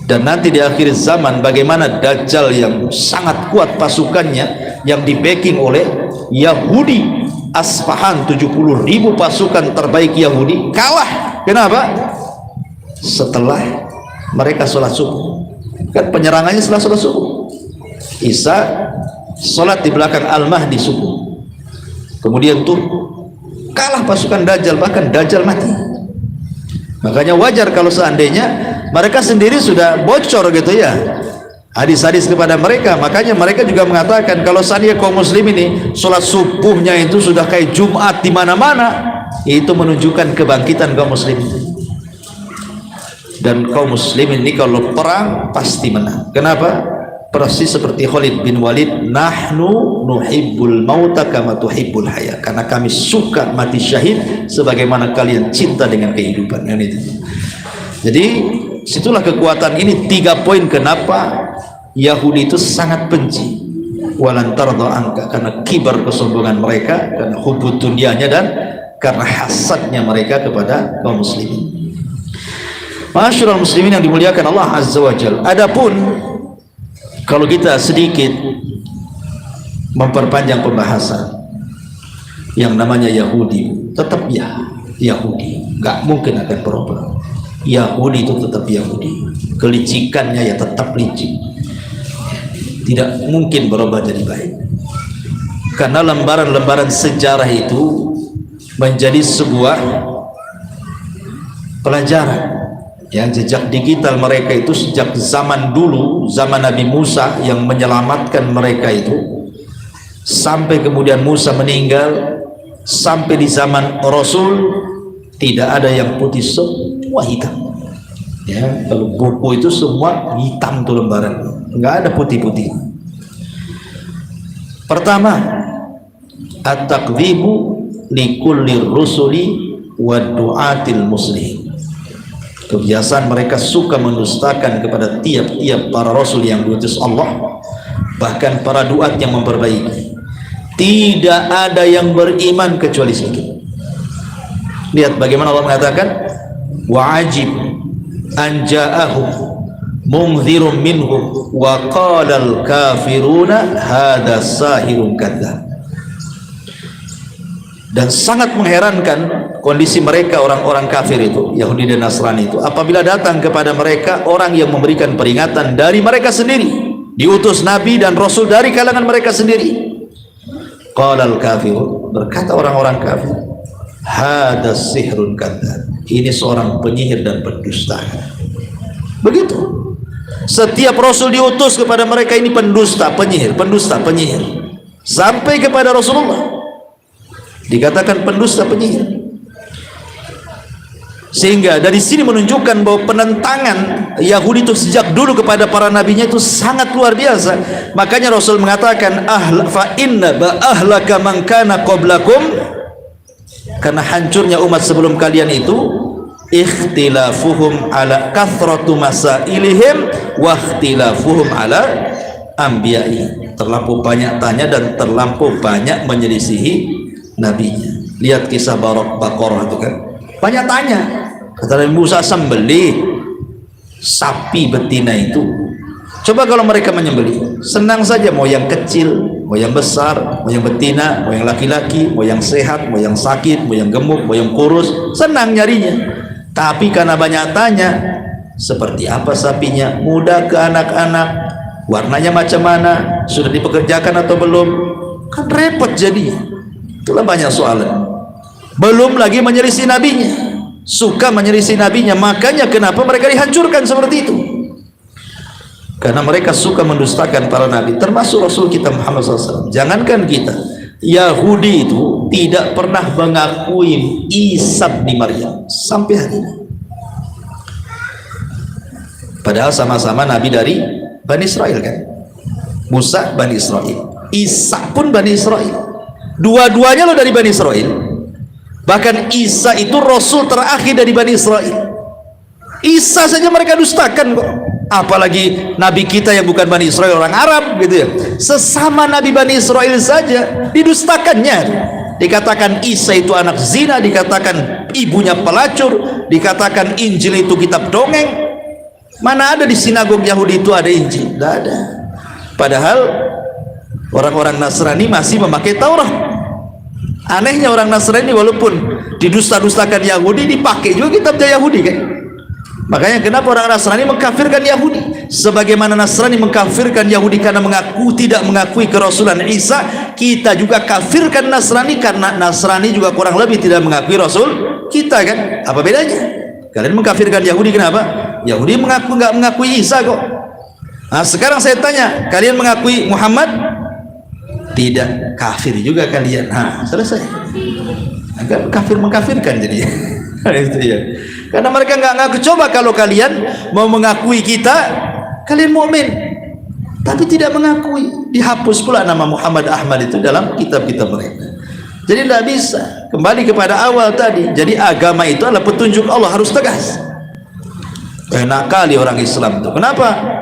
Dan nanti di akhir zaman bagaimana Dajjal yang sangat kuat pasukannya, yang di backing oleh Yahudi Asfahan, 70.000 pasukan terbaik Yahudi, kalah. Kenapa? Setelah mereka sholat subuh. Kan penyerangannya setelah sholat subuh. Isa sholat di belakang Al-Mahdi subuh, kemudian tuh kalah pasukan Dajjal, bahkan Dajjal mati. Makanya wajar kalau seandainya mereka sendiri sudah bocor gitu ya hadis-hadis kepada mereka. Makanya mereka juga mengatakan kalau seandainya kaum muslim ini sholat subuhnya itu sudah kayak Jumat di mana-mana, itu menunjukkan kebangkitan kaum muslim. Dan kaum muslimin ini kalau perang pasti menang. Kenapa? Persis seperti Khalid bin Walid, nahnu nuhibbul mauta kama tuhibbul haya, karena kami suka mati syahid sebagaimana kalian cinta dengan kehidupan. Itu. Jadi situlah kekuatan ini. 3 poin kenapa Yahudi itu sangat benci. Walan tarda anka, karena kibar kesombongan mereka, karena hubud dunianya, dan karena hasadnya mereka kepada kaum muslimin. Masyarul muslimin yang dimuliakan Allah Azza wa Jalla. Adapun kalau kita sedikit memperpanjang pembahasan, yang namanya Yahudi tetap ya Yahudi, nggak mungkin akan berubah. Yahudi itu tetap Yahudi, kelicikannya ya tetap licik, tidak mungkin berubah jadi baik. Karena lembaran-lembaran sejarah itu menjadi sebuah pelajaran. Ya, jejak digital mereka itu sejak zaman dulu, zaman Nabi Musa yang menyelamatkan mereka itu, sampai kemudian Musa meninggal, sampai di zaman Rasul, tidak ada yang putih, semua hitam. Ya, kalau buku itu semua hitam tuh lembaran, nggak ada putih-putih. Pertama, at-takdzibu likulli rusuli wa du'atil muslimin. Kebiasaan mereka suka mendustakan kepada tiap-tiap para rasul yang diutus Allah, bahkan para duat yang memperbaiki. Tidak ada yang beriman kecuali sedikit. Lihat bagaimana Allah mengatakan, wa ajib an ja'ahum munzirun minhum wa qala al-kafiruna hadza sahirun kadzdzab. Dan sangat mengherankan kondisi mereka orang-orang kafir itu, Yahudi dan Nasrani itu, apabila datang kepada mereka orang yang memberikan peringatan dari mereka sendiri, diutus Nabi dan Rasul dari kalangan mereka sendiri. Qala al-kafirun, berkata orang-orang kafir, hadza sihrun kadzdzab, ini seorang penyihir dan pendusta. Begitu. Setiap rasul diutus kepada mereka ini pendusta, penyihir, pendusta, penyihir. Sampai kepada Rasulullah dikatakan pendusta, penyihir. Sehingga dari sini menunjukkan bahwa penentangan Yahudi itu sejak dulu kepada para nabinya itu sangat luar biasa. Makanya Rasul mengatakan fa inna ba ahlaka man kana qablakum, karena hancurnya umat sebelum kalian itu ikhtilafuhum ala kathratu masailihim wa ikhtilafuhum ala anbiya'i, terlampau banyak tanya dan terlampau banyak menyelisihi nabinya. Lihat kisah Baqarah itu kan, banyak tanya. Kata Nabi Musa, sembelih sapi betina itu. Coba kalau mereka menyembelih, senang saja, mau yang kecil, mau yang besar, mau yang betina, mau yang laki-laki, mau yang sehat, mau yang sakit, mau yang gemuk, mau yang kurus, senang nyarinya. Tapi karena banyak tanya, seperti apa sapinya, muda ke anak-anak, warnanya macam mana, sudah dipekerjakan atau belum, kan repot jadinya. Itulah banyak soalan. Belum lagi menyelisih nabinya, suka menyelisih nabinya. Makanya kenapa mereka dihancurkan seperti itu, karena mereka suka mendustakan para nabi, termasuk Rasul kita Muhammad SAW. Jangankan kita, Yahudi itu tidak pernah mengakui Isa bin Maryam sampai hari ini, padahal sama-sama nabi dari Bani Israel kan. Musa Bani Israel, Isa pun Bani Israel, dua-duanya lo dari Bani Israel. Bahkan Isa itu Rasul terakhir dari Bani Israel. Isa saja mereka dustakan kok, apalagi Nabi kita yang bukan Bani Israel, orang Arab gitu ya. Sesama Nabi Bani Israel saja didustakannya. Dikatakan Isa itu anak zina, dikatakan ibunya pelacur, dikatakan Injil itu kitab dongeng. Mana ada di sinagog Yahudi itu ada Injil? Tidak ada. Padahal orang-orang Nasrani masih memakai Taurat. Anehnya orang Nasrani walaupun didusta-dustakan Yahudi, dipakai juga kitabnya Yahudi kan. Makanya kenapa orang Nasrani mengkafirkan Yahudi? Sebagaimana Nasrani mengkafirkan Yahudi karena tidak mengakui kerasulan Isa, kita juga kafirkan Nasrani karena Nasrani juga kurang lebih tidak mengakui Rasul kita kan. Apa bedanya? Kalian mengkafirkan Yahudi kenapa? Yahudi nggak mengakui Isa kok. Nah sekarang saya tanya, kalian mengakui Muhammad? Tidak, kafir juga kalian. Nah, selesai. Agak kafir mengkafirkan jadi. Itu ya. Karena mereka nggak ngaku. Coba kalau kalian mau mengakui kita, kalian mukmin, tapi tidak mengakui, dihapus pula nama Muhammad Ahmad itu dalam kitab-kitab mereka. Jadi tidak bisa. Kembali kepada awal tadi. Jadi agama itu adalah petunjuk Allah, harus tegas. Enak kali orang Islam itu. Kenapa?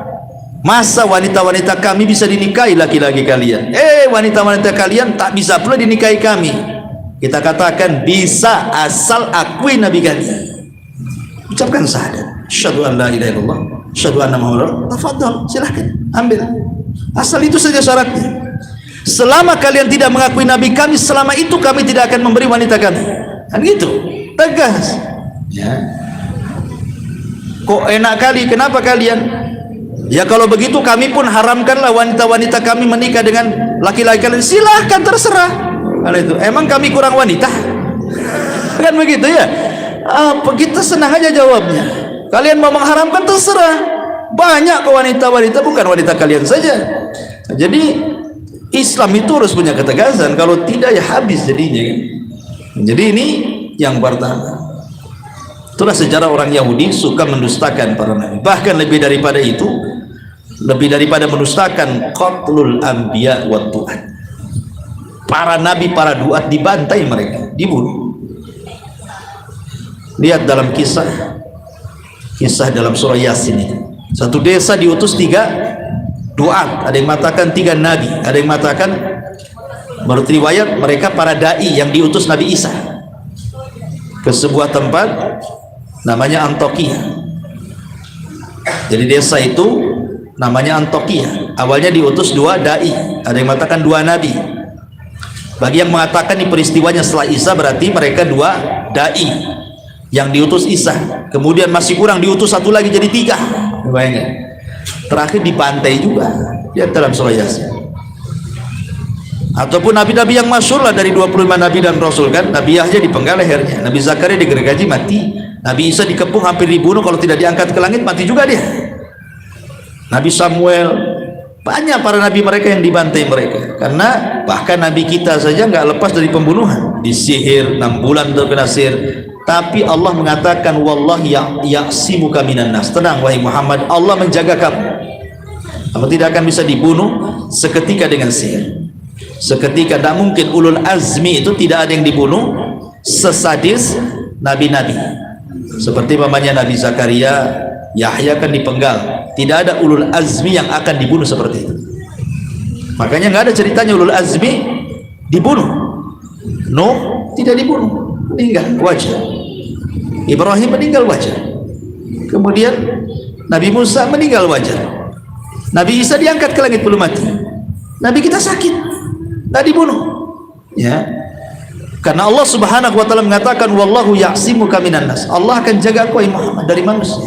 Masa wanita-wanita kami bisa dinikahi laki-laki kalian? Wanita-wanita kalian tak bisa pula dinikahi kami. Kita katakan bisa, asal akui Nabi kalian. Ucapkan syahadat, asyhadu an la ilaha illallah, asyhadu anna Muhammadar, tafadhal, silahkan ambil. Asal itu saja syaratnya. Selama kalian tidak mengakui Nabi kami, selama itu kami tidak akan memberi wanita kami. Kan gitu, tegas. Ya. Kok enak kali? Kenapa kalian? Ya kalau begitu kami pun haramkanlah wanita-wanita kami menikah dengan laki-laki kalian. Silahkan, terserah. Karena itu emang kami kurang wanita? Kan begitu ya? Apa kita senang aja jawabnya. Kalian mau mengharamkan, terserah. Banyak ke wanita-wanita, bukan wanita kalian saja. Jadi Islam itu harus punya ketegasan. Kalau tidak ya habis jadinya. Jadi ini yang pertama. Itulah sejarah orang Yahudi suka mendustakan para nabi. Bahkan lebih daripada itu, lebih daripada mendustakan, qatlul anbiya wa du'at. Para nabi, para duat dibantai mereka, dibunuh. Lihat dalam kisah dalam surah Yasin ini. Satu desa diutus 3 duat, ada yang mengatakan 3 nabi, ada yang mengatakan menurut riwayat mereka para dai yang diutus Nabi Isa ke sebuah tempat namanya Antokia. Jadi desa itu namanya Antokia. Awalnya diutus 2 dai, ada yang mengatakan 2 nabi. Bagi yang mengatakan ini peristiwanya setelah Isa, berarti mereka 2 dai yang diutus Isa. Kemudian masih kurang, diutus 1 lagi, jadi 3. Bayangkan. Terakhir dibantai juga. Lihat dalam surah Yasin. Ataupun nabi-nabi yang masyhur lah dari 25 nabi dan rasul kan. Nabi Yahya dipenggal lehernya, Nabi Zakaria digergaji mati, Nabi Isa dikepung hampir dibunuh, kalau tidak diangkat ke langit mati juga dia. Nabi Samuel, banyak para nabi mereka yang dibantai mereka, karena bahkan nabi kita saja nggak lepas dari pembunuhan, disihir 6 bulan terkena sihir. Tapi Allah mengatakan wallahi ya'simuka minan nas, tenang wahai Muhammad, Allah menjaga kamu tidak akan bisa dibunuh seketika dengan sihir. Seketika, tidak mungkin. Ulul azmi itu tidak ada yang dibunuh sesadis nabi-nabi seperti mamanya Nabi Zakaria, Yahya kan dipenggal. Tidak ada ulul azmi yang akan dibunuh seperti itu. Makanya nggak ada ceritanya ulul azmi dibunuh. Nuh tidak dibunuh, meninggal wajar. Ibrahim meninggal wajar. Kemudian Nabi Musa meninggal wajar. Nabi Isa diangkat ke langit belum mati. Nabi kita sakit, nggak dibunuh, ya. Karena Allah Subhanahu wa taala mengatakan wallahu ya'simuka minan nas. Allah akan jaga kau Muhammad dari manusia.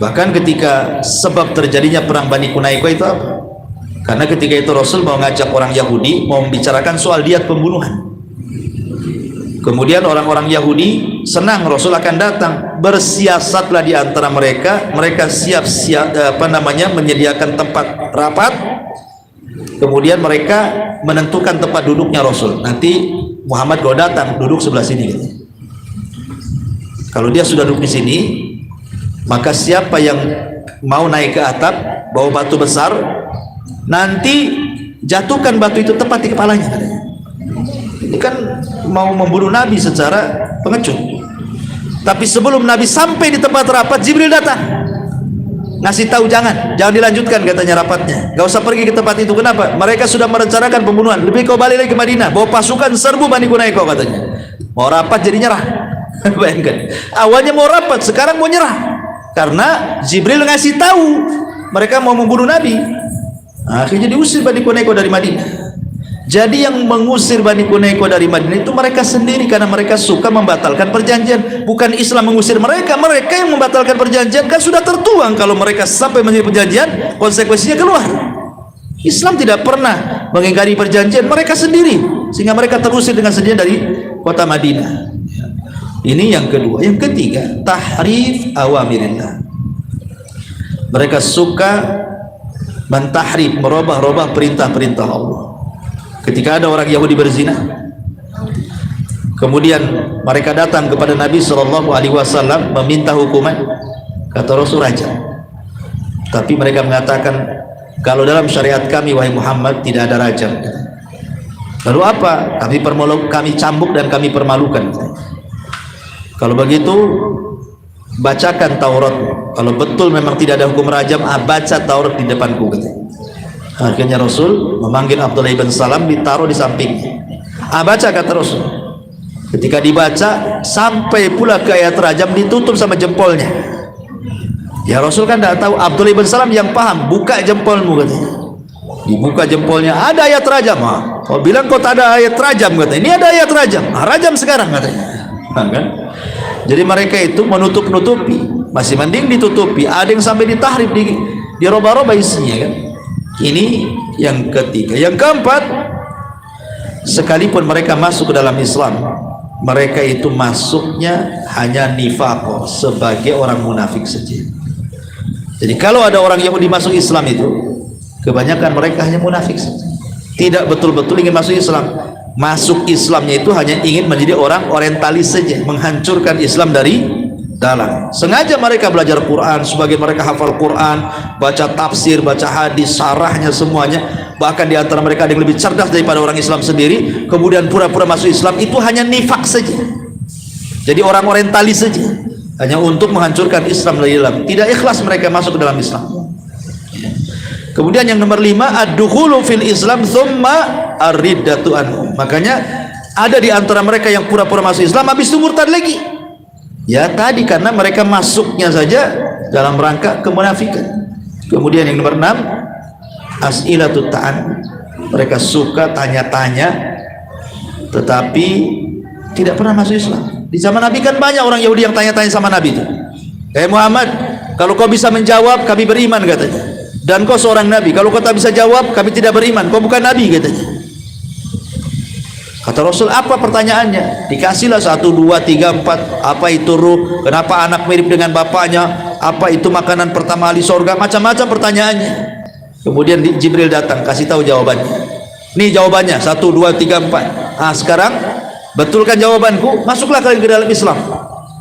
Bahkan ketika sebab terjadinya perang Bani Quraisyah itu apa? Karena ketika itu Rasul mau ngajak orang Yahudi, mau membicarakan soal diat pembunuhan. Kemudian orang-orang Yahudi senang Rasul akan datang, bersiasatlah di antara mereka. Mereka siap-siap menyediakan tempat rapat. Kemudian mereka menentukan tempat duduknya Rasul. Nanti Muhammad kalau datang duduk sebelah sini gitu. Kalau dia sudah duduk di sini, maka siapa yang mau naik ke atap bawa batu besar, nanti jatuhkan batu itu tepat di kepalanya. Ini kan mau membunuh Nabi secara pengecut. Tapi sebelum Nabi sampai di tempat rapat, Jibril datang ngasih tahu jangan dilanjutkan katanya rapatnya, gak usah pergi ke tempat itu. Kenapa? Mereka sudah merencanakan pembunuhan. Lebih kau balik lagi ke Madinah, bawa pasukan serbu Bani Quraisyah katanya. Mau rapat jadi nyerah. Bayangkan, awalnya mau rapat, sekarang mau nyerah karena Jibril ngasih tahu mereka mau membunuh Nabi. Akhirnya diusir Bani Quraisyah dari Madinah. Jadi yang mengusir Bani Quraisyah dari Madinah itu mereka sendiri, karena mereka suka membatalkan perjanjian. Bukan Islam mengusir mereka, mereka yang membatalkan perjanjian. Kan sudah tertuang kalau mereka sampai menjadi perjanjian, konsekuensinya keluar. Islam tidak pernah mengingkari perjanjian, mereka sendiri, sehingga mereka terusir dengan sendirinya dari kota Madinah. Ini yang kedua. Yang ketiga, tahrif awamirillah. Mereka suka mentahrif, merubah-rubah perintah-perintah Allah. Ketika ada orang Yahudi berzina, kemudian mereka datang kepada Nabi SAW meminta hukuman, kata Rasul rajam. Tapi mereka mengatakan, kalau dalam syariat kami wahai Muhammad tidak ada rajam. Lalu apa? Kami cambuk dan kami permalukan. Kalau begitu bacakan Taurat. Kalau betul memang tidak ada hukum rajam, baca Taurat di depanku. Akhirnya Rasul memanggil Abdullah bin Salam, ditaruh di sampingnya. Baca kata Rasul. Ketika dibaca sampai pula ke ayat rajam, ditutup sama jempolnya. Ya Rasul kan tidak tahu, Abdullah bin Salam yang paham, buka jempolmu katanya. Dibuka jempolnya, ada ayat rajam. Kau bilang kau tak ada ayat rajam katanya. Ini ada ayat rajam. Rajam sekarang katanya. Kan? Jadi mereka itu menutup-nutupi, masih mending ditutupi. Ada yang sampai ditahrif, dirobah-robah isinya kan. Ini yang ketiga. Yang keempat, sekalipun mereka masuk ke dalam Islam, mereka itu masuknya hanya nifaq, sebagai orang munafik saja. Jadi kalau ada orang Yahudi masuk Islam itu, kebanyakan mereka hanya munafik saja, tidak betul-betul ingin masuk Islam. Masuk Islamnya itu hanya ingin menjadi orang orientalis saja, menghancurkan Islam dari dalam. Sengaja mereka belajar Quran, sebagian mereka hafal Quran, baca tafsir, baca hadis, syarahnya semuanya. Bahkan di antara mereka ada yang lebih cerdas daripada orang Islam sendiri. Kemudian pura-pura masuk Islam, itu hanya nifak saja. Jadi orang orientalis saja, hanya untuk menghancurkan Islam dari dalam. Tidak ikhlas mereka masuk ke dalam Islam. Kemudian yang nomor 5, ad-dukhulu fil Islam thumma ar-riddatu anhu. Makanya ada di antara mereka yang pura-pura masuk Islam, habis itu murtad lagi. Ya tadi, karena mereka masuknya saja dalam rangka kemunafikan. Kemudian yang nomor 6, as'ilatut ta'an. Mereka suka tanya-tanya tetapi tidak pernah masuk Islam. Di zaman Nabi kan banyak orang Yahudi yang tanya-tanya sama Nabi itu. Muhammad, kalau kau bisa menjawab kami beriman katanya. Dan kau seorang Nabi, kalau kau tak bisa jawab kami tidak beriman, kau bukan Nabi katanya. Kata Rasul, apa pertanyaannya? Dikasihlah 1, 2, 3, 4. Apa itu ruh? Kenapa anak mirip dengan bapaknya? Apa itu makanan pertama ahli sorga? Macam-macam pertanyaannya. Kemudian Jibril datang, kasih tahu jawabannya. Nih jawabannya, 1, 2, 3, 4. Ah, sekarang betulkan jawabanku, masuklah kalian ke dalam Islam.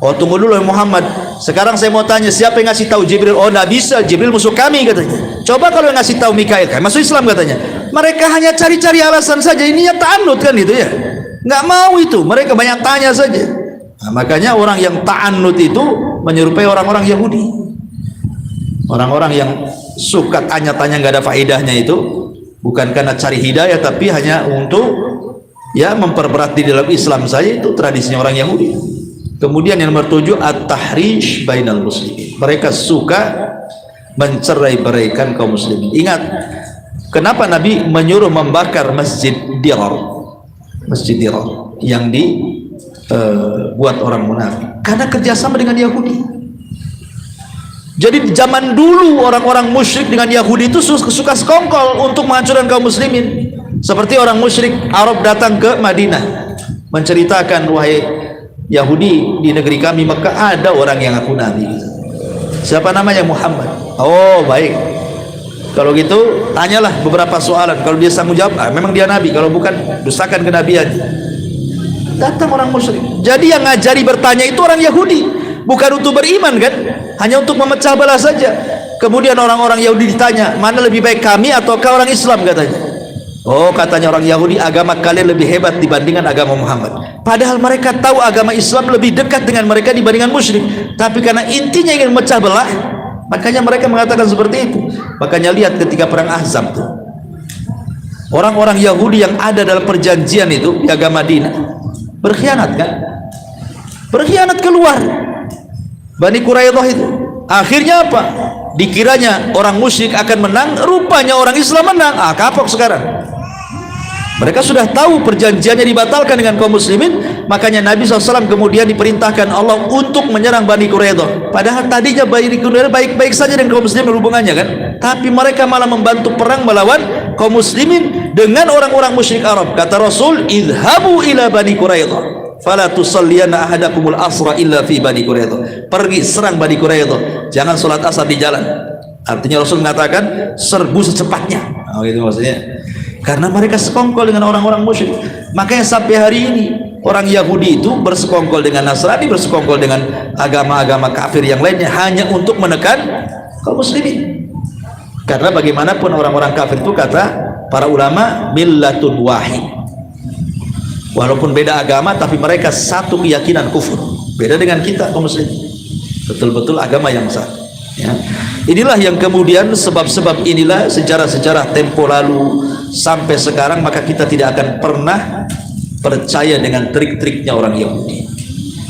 Oh, tunggu dulu Muhammad, sekarang saya mau tanya, siapa yang ngasih tahu Jibril? Oh, nggak bisa, Jibril musuh kami katanya. Coba kalau yang ngasih tahu Mikail, kan masuk Islam katanya. Mereka hanya cari-cari alasan saja, ininya ta'annud kan itu ya. Nggak mau itu, mereka banyak tanya saja. Nah, makanya orang yang ta'annud itu menyerupai orang-orang Yahudi. Orang-orang yang suka tanya-tanya nggak ada faedahnya itu bukan karena cari hidayah, tapi hanya untuk ya memperberat di dalam Islam saja. Itu tradisinya orang Yahudi. Kemudian yang nomor 7, at-tahrish bainal muslimin. Mereka suka mencerai-beraikan kaum muslimin. Ingat, kenapa Nabi menyuruh membakar Masjid Dirar? Masjid Dirar yang dibuat orang munafik karena kerjasama dengan Yahudi. Jadi zaman dulu orang-orang musyrik dengan Yahudi itu suka sekongkol untuk menghancurkan kaum muslimin. Seperti orang musyrik Arab datang ke Madinah menceritakan, wahai Yahudi, di negeri kami Mekah ada orang yang ngaku nabi. Siapa namanya? Muhammad. Oh baik, kalau gitu tanyalah beberapa soalan. Kalau dia sanggup jawab, memang dia nabi. Kalau bukan, dustakan kenabiannya. Datang orang musyrik. Jadi yang ngajari bertanya itu orang Yahudi, bukan untuk beriman kan, hanya untuk memecah belah saja. Kemudian orang-orang Yahudi ditanya, mana lebih baik kami ataukah orang Islam katanya. Oh, katanya orang Yahudi, agama kalian lebih hebat dibandingkan agama Muhammad. Padahal mereka tahu agama Islam lebih dekat dengan mereka dibandingkan musyrik. Tapi karena intinya ingin memecah belah, makanya mereka mengatakan seperti itu. Makanya lihat ketika perang Ahzab tuh, orang-orang Yahudi yang ada dalam perjanjian itu di agama Madinah berkhianat kan? Berkhianat keluar. Bani Quraidah itu. Akhirnya apa? Dikiranya orang musyrik akan menang, rupanya orang Islam menang. Kapok sekarang. Mereka sudah tahu perjanjiannya dibatalkan dengan kaum muslimin, makanya Nabi SAW kemudian diperintahkan Allah untuk menyerang Bani Quraidah. Padahal tadinya Bani Quraidah baik-baik saja dengan kaum muslimin hubungannya kan, tapi mereka malah membantu perang melawan kaum muslimin dengan orang-orang musyrik Arab. Kata Rasul, idhabu ila Bani Quraidah fala tusalliyanna ahadakumul asra illa fi Bani Quraidah. Pergi serang Bani Quraidah, jangan sholat asar di jalan. Artinya Rasul mengatakan serbu secepatnya. Gitu maksudnya. Karena mereka sekongkol dengan orang-orang musyrik. Makanya sampai hari ini orang Yahudi itu bersekongkol dengan Nasrani, bersekongkol dengan agama-agama kafir yang lainnya hanya untuk menekan kaum muslimin. Karena bagaimanapun orang-orang kafir itu, kata para ulama, millatun wahid. Walaupun beda agama, tapi mereka satu keyakinan kufur. Beda dengan kita kaum muslimin. Betul-betul agama yang satu. Ya. Inilah yang kemudian sebab-sebab inilah sejarah-sejarah tempo lalu sampai sekarang, maka kita tidak akan pernah percaya dengan trik-triknya orang Yahudi.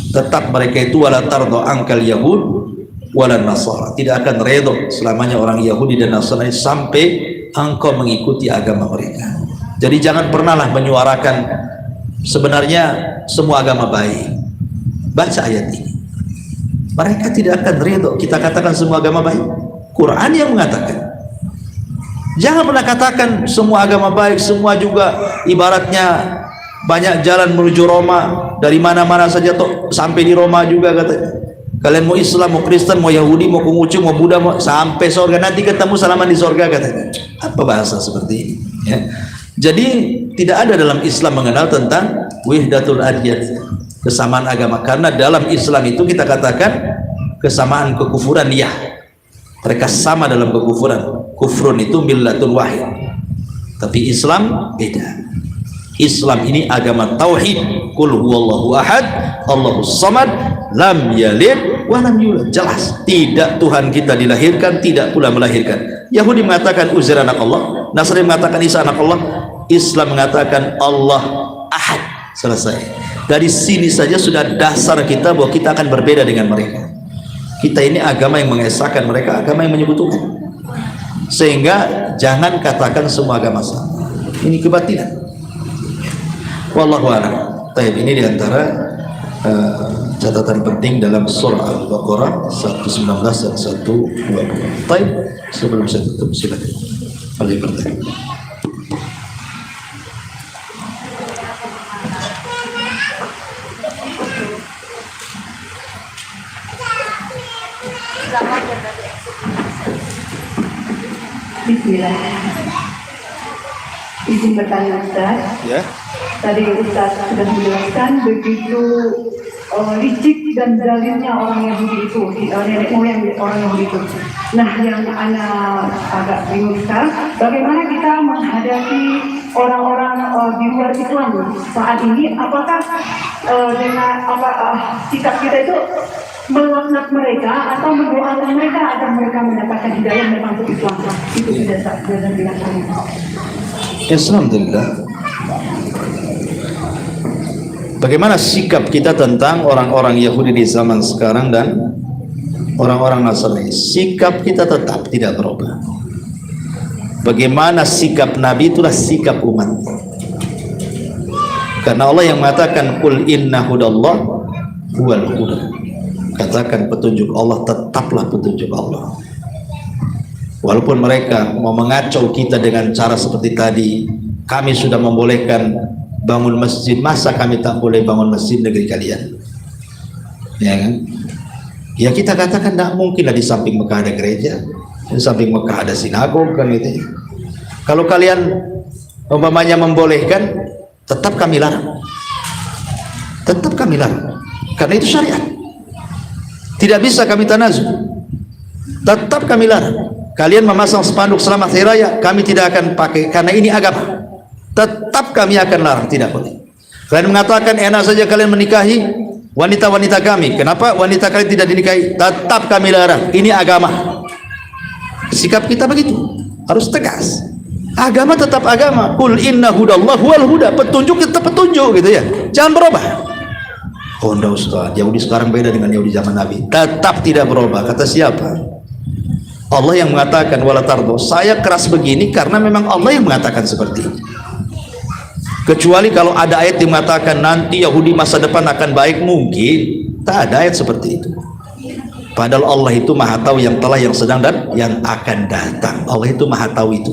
Tetap mereka itu wala tardo angkal Yahud wala Nasara, tidak akan redho selamanya orang Yahudi dan Nasrani sampai engkau mengikuti agama mereka. Jadi jangan pernahlah menyuarakan sebenarnya semua agama baik. Baca ayat ini, mereka tidak akan ridho kita katakan semua agama baik. Quran yang mengatakan. Jangan pernah katakan semua agama baik, semua juga ibaratnya banyak jalan menuju Roma, dari mana-mana saja toh sampai di Roma juga katanya. Kalian mau Islam, mau Kristen, mau Yahudi, mau Konghucu, mau Buddha, mau sampai surga, nanti ketemu salaman di surga katanya. Apa bahasa seperti ini? Ya. Jadi tidak ada dalam Islam mengenal tentang wahdatul adyan, kesamaan agama. Karena dalam Islam itu kita katakan kesamaan kekufuran, ya. Mereka sama dalam kekufuran. Kufrun itu millatun wahid. Tapi Islam beda. Islam ini agama tauhid. Qul huwallahu ahad, Allahus samad, lam yalid wa lam yulad. Jelas, tidak Tuhan kita dilahirkan, tidak pula melahirkan. Yahudi mengatakan Uzair anak Allah, Nasrani mengatakan Isa anak Allah, Islam mengatakan Allah ahad. Selesai. Dari sini saja sudah dasar kita bahwa kita akan berbeda dengan mereka. Kita ini agama yang mengesahkan, mereka agama yang menyebutkan. Sehingga jangan katakan semua agama sama. Ini kebatilan. Wallahu a'lam. Baik, ini diantara catatan penting dalam surah Al-Baqarah 119 dan 120. Baik, sebelum saya tutup silakan. Ada yang bertanya.
Bismillah. Izin bertanya Ustaz.
Ya.
Tadi Ustaz sudah menjelaskan begitu licik dan zalimnya orang Yahudi itu, nenek moyang orang Yahudi itu. Nah, yang anak agak bingung sekarang, bagaimana kita menghadapi orang-orang di luar Islam saat ini? Apakah dengan sikap kita itu melaknat mereka atau mendoakan mereka agar mereka mendapatkan hidayah dan masuk Islam? Itu tidak dilakukan.
Alhamdulillah. Bagaimana sikap kita tentang orang-orang Yahudi di zaman sekarang dan orang-orang Nasrani? Sikap kita tetap tidak berubah. Bagaimana sikap Nabi, itulah sikap umat. Karena Allah yang mengatakan qul inna hudallah huwal huda. Katakan petunjuk Allah tetaplah petunjuk Allah. Walaupun mereka mau mengacau kita dengan cara seperti tadi, kami sudah membolehkan bangun masjid, masa kami tak boleh bangun masjid negeri kalian? Ya kan? Ya kita katakan tidak mungkin lah, di samping Mekah ada gereja, di samping Mekah ada sinagog kan gitu. Kalau kalian umpamanya membolehkan, tetap kami larang. Tetap kami larang. Karena itu syariat. Tidak bisa kami tanazu. Tetap kami larang. Kalian memasang spanduk selamat hari raya, kami tidak akan pakai karena ini agama. Tetap kami akan larang, tidak boleh. Kalian mengatakan enak saja kalian menikahi wanita-wanita kami, kenapa wanita kalian tidak dinikahi? Tetap kami larang, ini agama. Sikap kita begitu, harus tegas. Agama tetap agama. Qul inna hudallah huwal huda, petunjuk tetap petunjuk gitu ya. Jangan berubah. Oh enggak Ustaz, Yahudi sekarang beda dengan Yahudi zaman Nabi. Tetap tidak berubah. Kata siapa? Allah yang mengatakan wala tardo. Saya keras begini karena memang Allah yang mengatakan seperti ini. Kecuali kalau ada ayat yang mengatakan nanti Yahudi masa depan akan baik, mungkin. Tak ada ayat seperti itu. Padahal Allah itu maha tahu yang telah, yang sedang, dan yang akan datang. Allah itu maha tahu itu.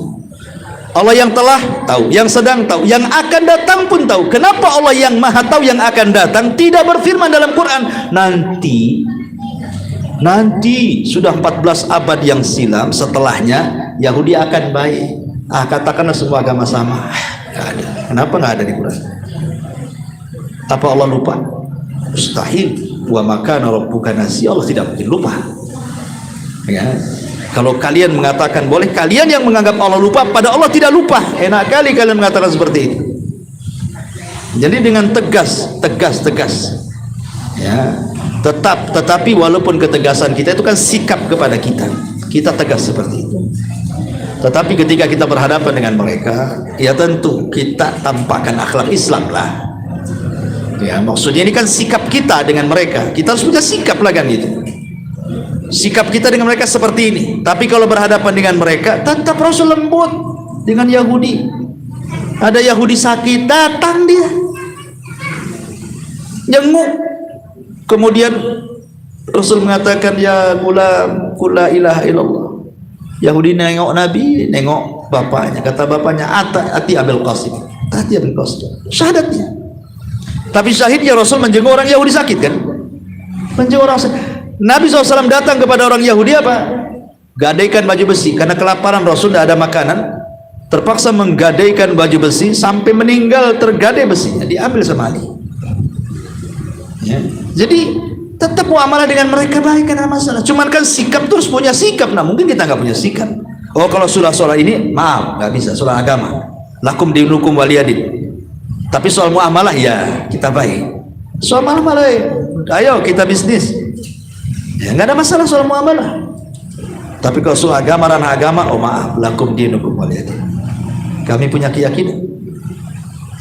Allah yang telah tahu, yang sedang tahu, yang akan datang pun tahu. Kenapa Allah yang maha tahu yang akan datang tidak berfirman dalam Quran nanti sudah 14 abad yang silam setelahnya Yahudi akan baik? Katakanlah semua agama sama. Nggak ada. Kenapa nggak ada di Quran? Apa Allah lupa? Mustahil. Wa makana rabbuka nasiya. Allah tidak mungkin lupa. Ya. Kalau kalian mengatakan boleh, kalian yang menganggap Allah lupa, pada Allah tidak lupa. Enak kali kalian mengatakan seperti itu. Jadi dengan tegas. Ya, tetapi walaupun ketegasan kita itu kan sikap kepada kita. Kita tegas seperti itu. Tetapi ketika kita berhadapan dengan mereka, ya tentu kita tampakkan akhlak Islam lah. Ya, maksudnya ini kan sikap kita dengan mereka. Kita harus punya sikap lah kan gitu. Sikap kita dengan mereka seperti ini. Tapi kalau berhadapan dengan mereka, tetap Rasul lembut dengan Yahudi. Ada Yahudi sakit, datang dia jenguk. Kemudian Rasul mengatakan ya gulam la ilaha illallah. Yahudi nengok Nabi, nengok bapaknya. Kata bapaknya ati Abil Qasim. Ati Abil Qasim. Syahadatnya. Tapi syahidnya Rasul menjenguk orang Yahudi sakit kan? Menjenguk orang sakit. Nabi SAW datang kepada orang Yahudi apa? Gadaikan baju besi. Karena kelaparan Rasul tidak ada makanan, terpaksa menggadaikan baju besi sampai meninggal tergadai besinya, diambil sama Ali. Ya. Jadi tetap muamalah dengan mereka baik, kan masalah. Cuman kan sikap terus punya sikap. Nah mungkin kita nggak punya sikap. Oh kalau sudah soal ini maaf nggak bisa, soal agama. Lakum dinukum waliyadin. Tapi soal muamalah ya kita baik. Soal muamalah ayo kita bisnis. Ya nggak ada masalah soal muamalah. Tapi kalau soal agama, ranah agama, oh maaf, lakum dinukum waliyadin. Kami punya keyakinan.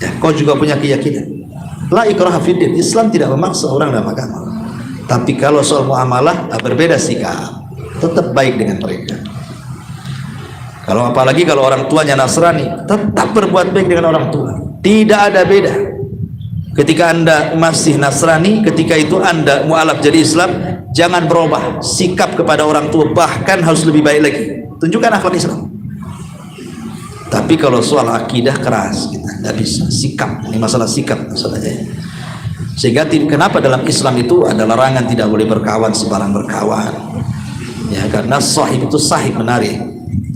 Ya, kau juga punya keyakinan. La ikraha fiddin. Islam tidak memaksa orang dalam agama. Tapi kalau soal muamalah berbeda sikap. Tetap baik dengan mereka. Kalau apalagi kalau orang tuanya Nasrani, tetap berbuat baik dengan orang tua. Tidak ada beda. Ketika Anda masih Nasrani, ketika itu Anda mualaf jadi Islam, jangan berubah sikap kepada orang tua, bahkan harus lebih baik lagi. Tunjukkan akhlak Islam. Tapi kalau soal akidah keras kita tidak bisa. Sikap, ini masalah sikap masalahnya. Sehingga kenapa dalam Islam itu ada larangan tidak boleh berkawan sembarang berkawan. Ya karena sahib itu sahib menarik.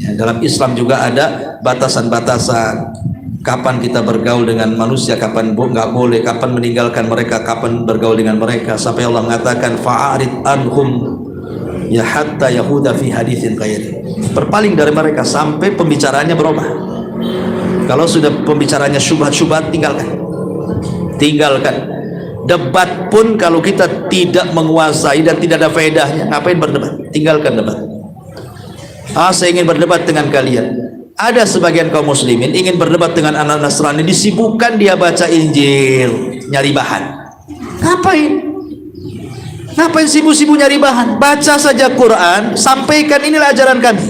Ya, dalam Islam juga ada batasan-batasan. Kapan kita bergaul dengan manusia, kapan nggak boleh, kapan meninggalkan mereka, kapan bergaul dengan mereka. Sampai Allah mengatakan fa'arid anhum ya hatta yahuda fi haditsin ghairi. Berpaling dari mereka sampai pembicaraannya berubah. Kalau sudah pembicaranya syubhat-syubhat, tinggalkan. Debat pun kalau kita tidak menguasai dan tidak ada faedahnya, ngapain berdebat? Tinggalkan debat. Saya ingin berdebat dengan kalian. Ada sebagian kaum muslimin ingin berdebat dengan anak Nasrani, disibukkan dia baca Injil, nyari bahan. Ngapain sibuk-sibuk nyari bahan? Baca saja Quran, sampaikan inilah ajaran kami.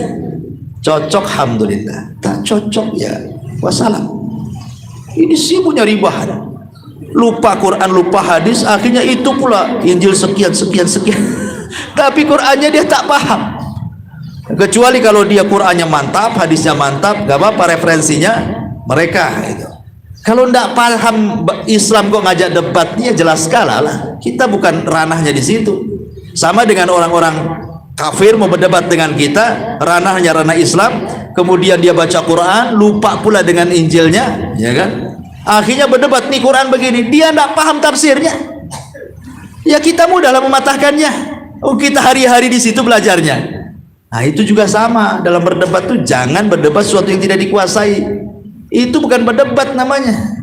Cocok, alhamdulillah. Tak cocok ya wassalam. Ini sibuk nyari bahan, lupa Quran, lupa hadis, akhirnya itu pula Injil sekian. Tapi Qurannya dia tak paham. Kecuali kalau dia Qurannya mantap, hadisnya mantap, gak apa-apa referensinya mereka itu. Kalau tidak paham Islam kok ngajak debatnya, jelas kalah lah. Kita bukan ranahnya di situ. Sama dengan orang-orang kafir mau berdebat dengan kita, ranahnya ranah Islam, kemudian dia baca Quran, lupa pula dengan Injilnya, ya kan? Akhirnya berdebat, nih Quran begini, dia tidak paham tafsirnya. Ya kita mudah lah mematahkannya. Oh, kita hari-hari di situ belajarnya. Nah itu juga sama dalam berdebat tuh, jangan berdebat sesuatu yang tidak dikuasai. Itu bukan berdebat namanya.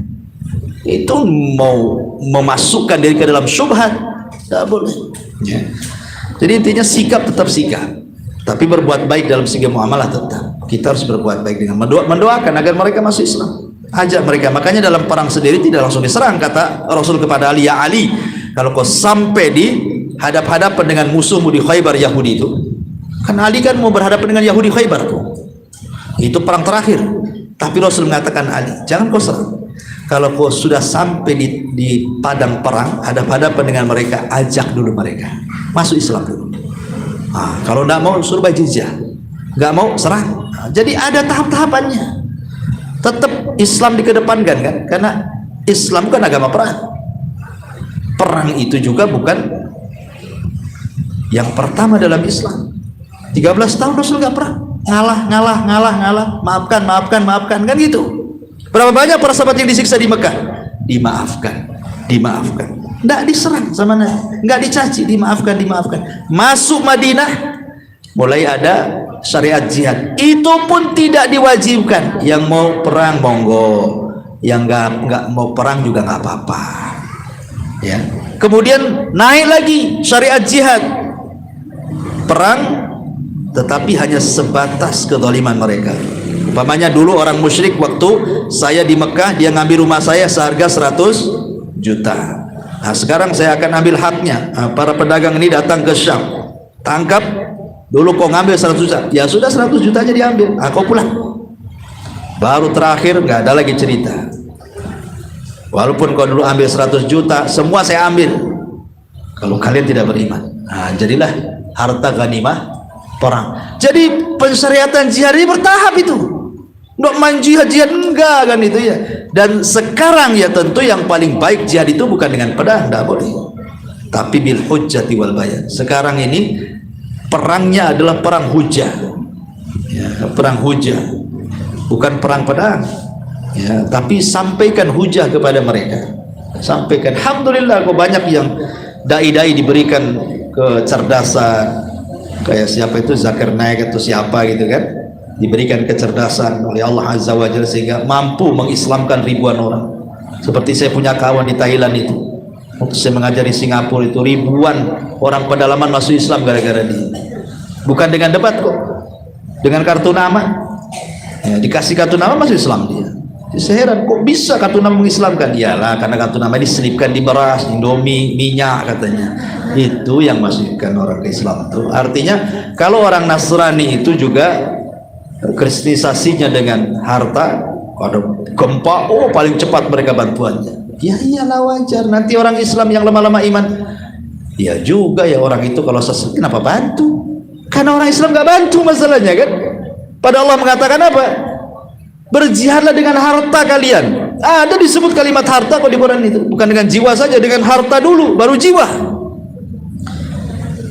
Itu mau memasukkan diri ke dalam syubhat, tidak boleh. Ya. Jadi intinya sikap tetap sikap, tapi berbuat baik dalam segi muamalah tetap. Kita harus berbuat baik dengan mendoakan agar mereka masuk Islam. Ajak mereka. Makanya dalam perang sendiri tidak langsung diserang, kata Rasul kepada Ali, ya Ali, kalau kau sampai di hadap-hadapan dengan musuhmu di Khaybar Yahudi itu, kan Ali kan mau berhadapan dengan Yahudi Khaybar tuh. Itu perang terakhir. Tapi Rasul mengatakan Ali, jangan kau serang. Kalau kau sudah sampai di padang perang, hadap-hadapan dengan mereka, ajak dulu mereka masuk Islam dulu. Kalau tidak mau suruh bayar jizyah, nggak mau serang. Jadi ada tahap-tahapannya. Tetap Islam dikedepankan kan, karena Islam kan agama perang. Perang itu juga bukan yang pertama dalam Islam. 13 tahun Rasul nggak perang, ngalah, maafkan kan gitu. Berapa banyak para sahabat yang disiksa di Mekah? Dimaafkan. Nggak diserang sama Nabi, nggak dicaci, dimaafkan. Masuk Madinah, mulai ada syariat jihad. Itu pun tidak diwajibkan. Yang mau perang monggo, yang nggak mau perang juga nggak apa-apa. Ya. Kemudian naik lagi syariat jihad, perang tetapi hanya sebatas kezaliman mereka. Umpamanya dulu orang musyrik, waktu saya di Mekah, dia ngambil rumah saya seharga 100 juta. Nah sekarang saya akan ambil haknya. Para pedagang ini datang ke Syam, tangkap, dulu kau ngambil 100 juta, ya sudah 100 jutanya diambil, kau pulang. Baru terakhir nggak ada lagi cerita. Walaupun kau dulu ambil 100 juta, semua saya ambil kalau kalian tidak beriman. Nah jadilah harta ghanimah perang. Jadi pensyariatan jihad ini bertahap itu. Nggak main jihad enggak kan itu ya. Dan sekarang ya tentu yang paling baik jihad itu bukan dengan pedang, enggak boleh, tapi bil hujjati wal bayan. Sekarang ini perangnya adalah perang hujah. Ya, perang hujah. Bukan perang pedang. Ya, tapi sampaikan hujah kepada mereka. Sampaikan. Alhamdulillah kok banyak yang dai-dai diberikan kecerdasan. Kayak siapa itu, Zakir Naik atau siapa gitu kan, diberikan kecerdasan oleh Allah Azza wa Jalla sehingga mampu mengislamkan ribuan orang. Seperti saya punya kawan di Thailand itu, waktu saya mengajar di Singapura itu, ribuan orang pedalaman masuk Islam gara-gara dia. Bukan dengan debat kok, dengan kartu nama. Ya, dikasih kartu nama masuk Islam dia. Saya heran, kok bisa kartu nama mengislamkan? Iyalah karena kartu nama diselipkan di beras, Indomie, minyak katanya. Itu yang masukkan orang ke Islam itu. Artinya kalau orang Nasrani itu juga kristenisasinya dengan harta, ada gempa, paling cepat mereka bantuannya. Ya iyalah wajar. Nanti orang Islam yang lama-lama iman, ya juga ya orang itu kalau sesat kenapa bantu? Karena orang Islam nggak bantu masalahnya kan. Pada Allah mengatakan apa? Berjihadlah dengan harta kalian. Ada disebut kalimat harta kok di Quran itu. Bukan dengan jiwa saja, dengan harta dulu, baru jiwa.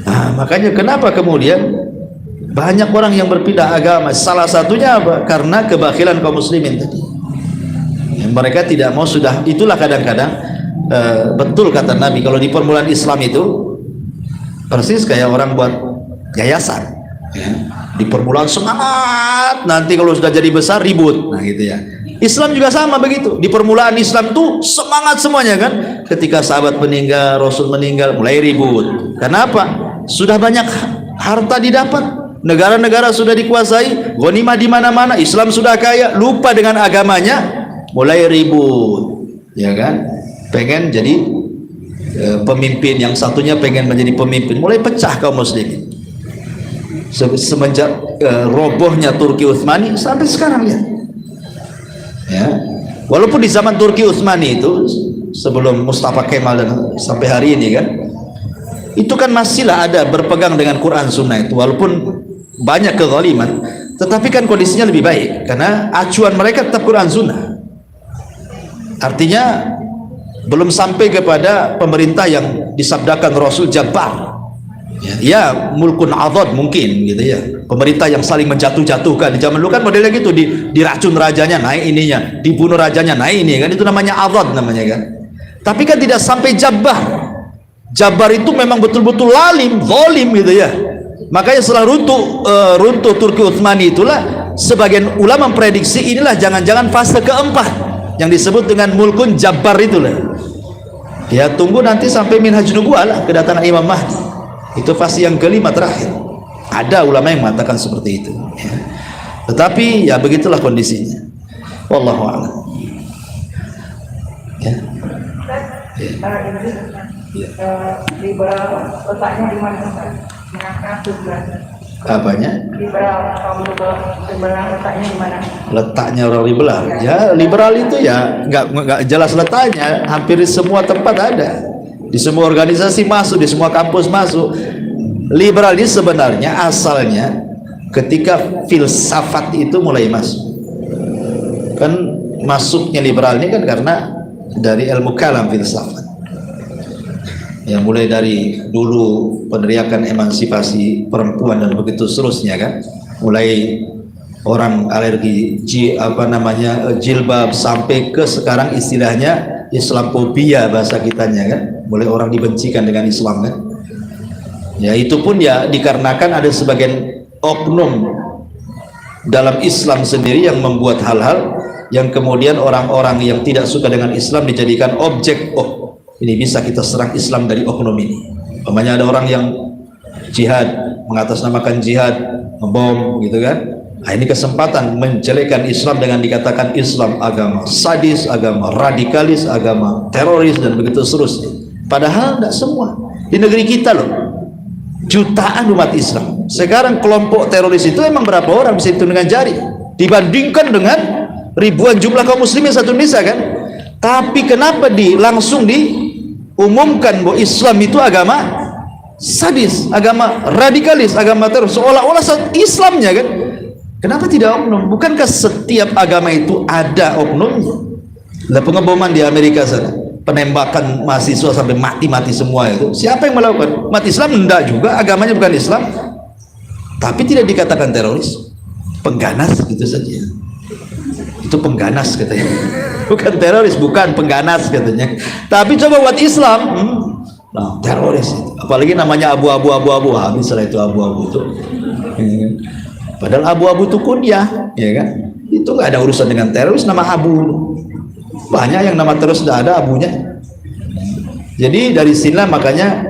Nah, makanya kenapa kemudian Banyak orang yang berpindah agama. Salah satunya apa? Karena kebakhilan kaum muslimin tadi. Mereka tidak mau sudah. Itulah kadang-kadang betul kata Nabi, kalau di permulaan Islam itu persis kayak orang buat yayasan. Ya. Di permulaan semangat, nanti kalau sudah jadi besar ribut. Nah gitu ya. Islam juga sama begitu. Di permulaan Islam tuh semangat semuanya kan. Ketika sahabat meninggal, Rasul meninggal, mulai ribut. Kenapa? Sudah banyak harta didapat. Negara-negara sudah dikuasai, ghanimah di mana-mana, Islam sudah kaya, lupa dengan agamanya, mulai ribut, ya kan? Pengen jadi pemimpin, yang satunya pengen menjadi pemimpin, mulai pecah kaum muslimin. Semenjak robohnya Turki Utsmani sampai sekarang ya. Ya. Walaupun di zaman Turki Utsmani itu sebelum Mustafa Kemal dan sampai hari ini kan, itu kan masihlah ada berpegang dengan Quran Sunnah itu, walaupun banyak kezaliman, tetapi kan kondisinya lebih baik karena acuan mereka tetap Quran Sunnah. Artinya belum sampai kepada pemerintah yang disabdakan Rasul Jabbar. Ya, mulkun adad mungkin gitu ya. Pemerintah yang saling menjatuh-jatuhkan. Di zaman dulu kan modelnya gitu, diracun rajanya naik ininya, dibunuh rajanya naik ini kan, itu namanya adad namanya kan. Tapi kan tidak sampai Jabbar. Jabbar itu memang betul-betul lalim, zalim gitu ya. Makanya setelah runtuh Turki Utsmani itulah sebagian ulama memprediksi inilah jangan-jangan fase keempat yang disebut dengan mulkun Jabbar itulah. Ya tunggu nanti sampai Minhaj Nubuwah lah, kedatangan Imam Mahdi. Itu fase yang kelima terakhir. Ada ulama yang mengatakan seperti itu. Ya. Tetapi ya begitulah kondisinya. Wallahu a'lam. Ya.
Liberal letaknya di mana?
Apanya?
Liberal letaknya di mana?
Letaknya orang liberal. Ya liberal itu ya nggak jelas letaknya. Hampir di semua tempat ada. Di semua organisasi masuk, di semua kampus masuk. Liberal ini sebenarnya asalnya ketika filsafat itu mulai masuk. Kan masuknya liberal ini kan karena dari ilmu kalam filsafat. Yang mulai dari dulu peneriakan emansipasi perempuan dan begitu seterusnya kan, mulai orang alergi jilbab sampai ke sekarang istilahnya Islamophobia bahasa kitanya kan, mulai orang dibencikan dengan Islam kan. Ya itu pun ya dikarenakan ada sebagian oknum dalam Islam sendiri yang membuat hal-hal yang kemudian orang-orang yang tidak suka dengan Islam dijadikan objek. Oh ini bisa kita serang Islam dari oknum ini. Umpamanya ada orang yang jihad, mengatasnamakan jihad, ngebom gitu kan. Nah, ini kesempatan menjelekkan Islam dengan dikatakan Islam agama sadis, agama radikalis, agama teroris dan begitu seterusnya. Padahal tidak semua. Di negeri kita loh, jutaan umat Islam. Sekarang kelompok teroris itu emang berapa orang bisa hitung dengan jari? Dibandingkan dengan ribuan jumlah kaum muslimin satu Indonesia kan. Tapi kenapa langsung diumumkan bahwa Islam itu agama sadis, agama radikalis, agama teroris, seolah-olah Islamnya kan. Kenapa tidak oknum? Bukankah setiap agama itu ada oknumnya? Lah pengeboman di Amerika sana, penembakan mahasiswa sampai mati-mati semua itu, siapa yang melakukan? Umat Islam? Enggak juga, agamanya bukan Islam. Tapi tidak dikatakan teroris, pengganas gitu saja. Itu pengganas katanya. Bukan teroris, bukan pengganas katanya. Tapi coba buat Islam, nah, teroris itu. Apalagi namanya abu-abu, habis setelah itu abu-abu itu. Padahal abu-abu itu kunyah, ya kan? Itu nggak ada urusan dengan teroris, nama abu. Banyak yang nama teroris sudah ada abunya. Jadi dari sinilah makanya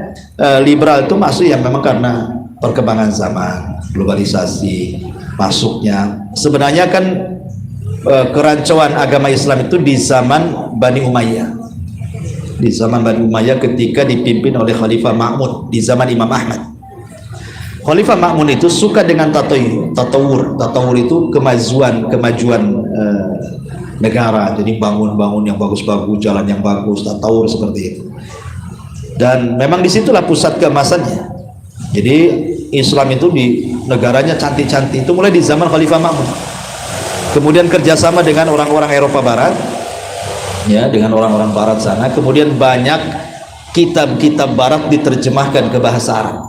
liberal itu masuk ya memang karena perkembangan zaman, globalisasi, masuknya. Sebenarnya kan kerancuan agama Islam itu di zaman Bani Umayyah. Di zaman Bani Umayyah ketika dipimpin oleh Khalifah Ma'mun di zaman Imam Ahmad. Khalifah Ma'mun itu suka dengan tatawur itu kemajuan negara. Jadi bangun yang bagus-bagus, jalan yang bagus, tatawur seperti itu. Dan memang disitulah pusat keemasannya. Jadi Islam itu di negaranya cantik-cantik itu mulai di zaman Khalifah Ma'mun. Kemudian kerjasama dengan orang-orang Eropa Barat, ya dengan orang-orang Barat sana. Kemudian banyak kitab-kitab Barat diterjemahkan ke bahasa Arab.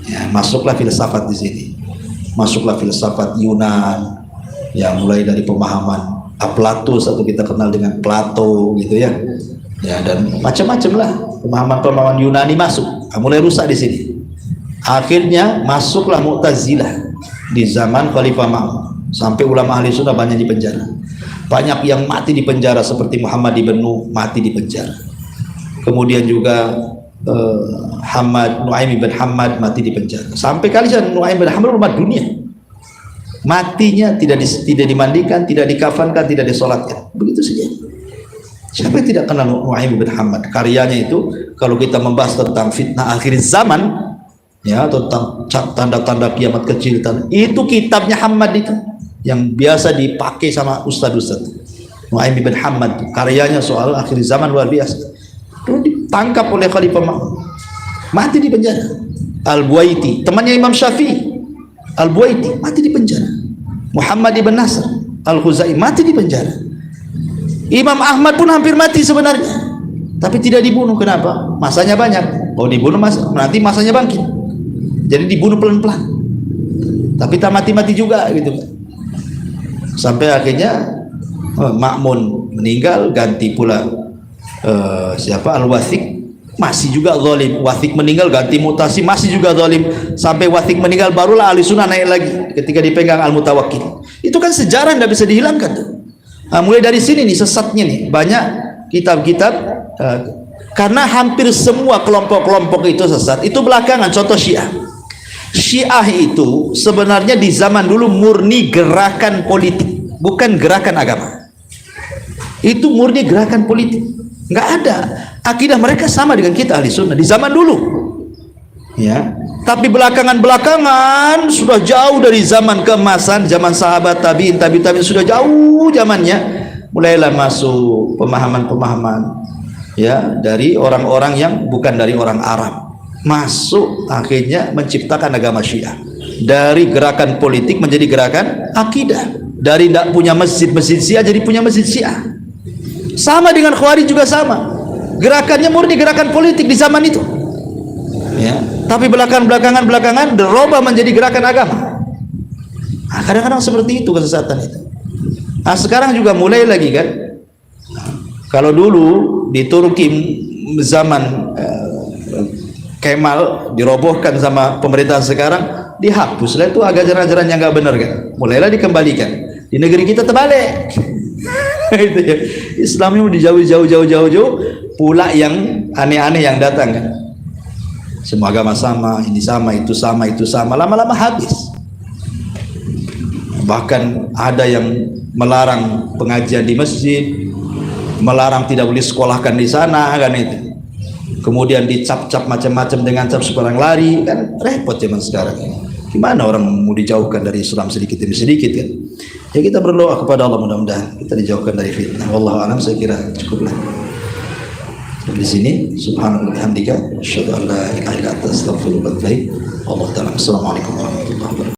Ya, masuklah filsafat di sini. Masuklah filsafat Yunan. Ya, mulai dari pemahaman Aflatus atau kita kenal dengan Plato gitu ya. Ya, dan macam-macam lah pemahaman-pemahaman Yunani masuk. Mulai rusak di sini. Akhirnya masuklah Mu'tazilah di zaman Khalifah Ma'mun. Sampai ulama ahli sunnah banyak di penjara. Banyak yang mati di penjara seperti Muhammad ibn Nuh mati di penjara. Kemudian juga Nuaim ibn Hamad mati di penjara. Sampai kalian Nuaim ibn Hamad umat dunia. Matinya tidak dimandikan, tidak dikafankan, tidak disolatkan. Begitu saja. Siapa yang tidak kenal Nuaim ibn Hamad? Karyanya itu kalau kita membahas tentang fitnah akhir zaman, ya, tentang tanda-tanda kiamat kecil, itu kitabnya Hamad itu yang biasa dipakai sama ustadz-ustadz. Nuaim ibn Hamad karyanya soal akhir zaman luar biasa. Itu ditangkap oleh Khalifah Ma'mun, mati di penjara. Al-Buaiti temannya Imam Syafi'i, Al-Buaiti mati di penjara. Muhammad ibn Nasr Al-Khuzai mati di penjara. Imam Ahmad pun hampir mati sebenarnya, tapi tidak dibunuh. Kenapa? Masanya banyak. Kalau dibunuh nanti masanya bangkit. Jadi dibunuh pelan-pelan, tapi tak mati-mati juga gitu. Sampai akhirnya Ma'mun meninggal, ganti pula siapa? Al-Wathiq, masih juga zalim. Wathiq meninggal, ganti Mu'tasim, masih juga zalim. Sampai Wathiq meninggal, barulah ahli sunnah naik lagi ketika dipegang Al-Mutawakkil. Itu kan sejarah, tidak bisa dihilangkan tuh. Nah, mulai dari sini nih sesatnya nih, banyak kitab-kitab karena hampir semua kelompok-kelompok itu sesat. Itu belakangan. Contoh Syiah itu sebenarnya di zaman dulu murni gerakan politik, bukan gerakan agama. Itu murni gerakan politik, nggak ada akidah. Mereka sama dengan kita ahli sunnah di zaman dulu, ya. Tapi belakangan sudah jauh dari zaman keemasan, zaman sahabat tabiin sudah jauh zamannya. Mulailah masuk pemahaman-pemahaman, ya, dari orang-orang yang bukan dari orang Arab. Masuk, akhirnya menciptakan agama Syiah. Dari gerakan politik menjadi gerakan akidah. Dari tidak punya masjid Syiah jadi punya masjid Syiah. Sama dengan Khawarij juga sama. Gerakannya murni gerakan politik di zaman itu, ya. Tapi belakangan berubah menjadi gerakan agama. Nah, kadang-kadang seperti itu kesesatan itu. Nah, sekarang juga mulai lagi kan. Kalau dulu di Turki zaman Kemal dirobohkan sama pemerintahan sekarang, dihapus lah itu ajaran-ajaran yang nggak benar kan, mulailah dikembalikan. Di negeri kita terbalik. Itu ya. Islamnya jauh pula yang aneh-aneh yang datang kan. Semua agama sama, ini sama, itu sama, lama-lama habis. Bahkan ada yang melarang pengajian di masjid, melarang tidak boleh sekolahkan di sana kan itu. Kemudian dicap-cap macam-macam dengan cap seorang lari kan, repot zaman sekarang. Gimana orang mau dijauhkan dari Islam sedikit demi sedikit kan? Ya kita berdoa kepada Allah mudah-mudahan kita dijauhkan dari fitnah. Wallahu a'lam, saya kira cukuplah. Di sini subhanallah bihamdika asyhadu an la ilaha illa anta astaghfiruka wa atubu ilaik. Wallahu ta'ala. Assalamualaikum warahmatullahi wabarakatuh.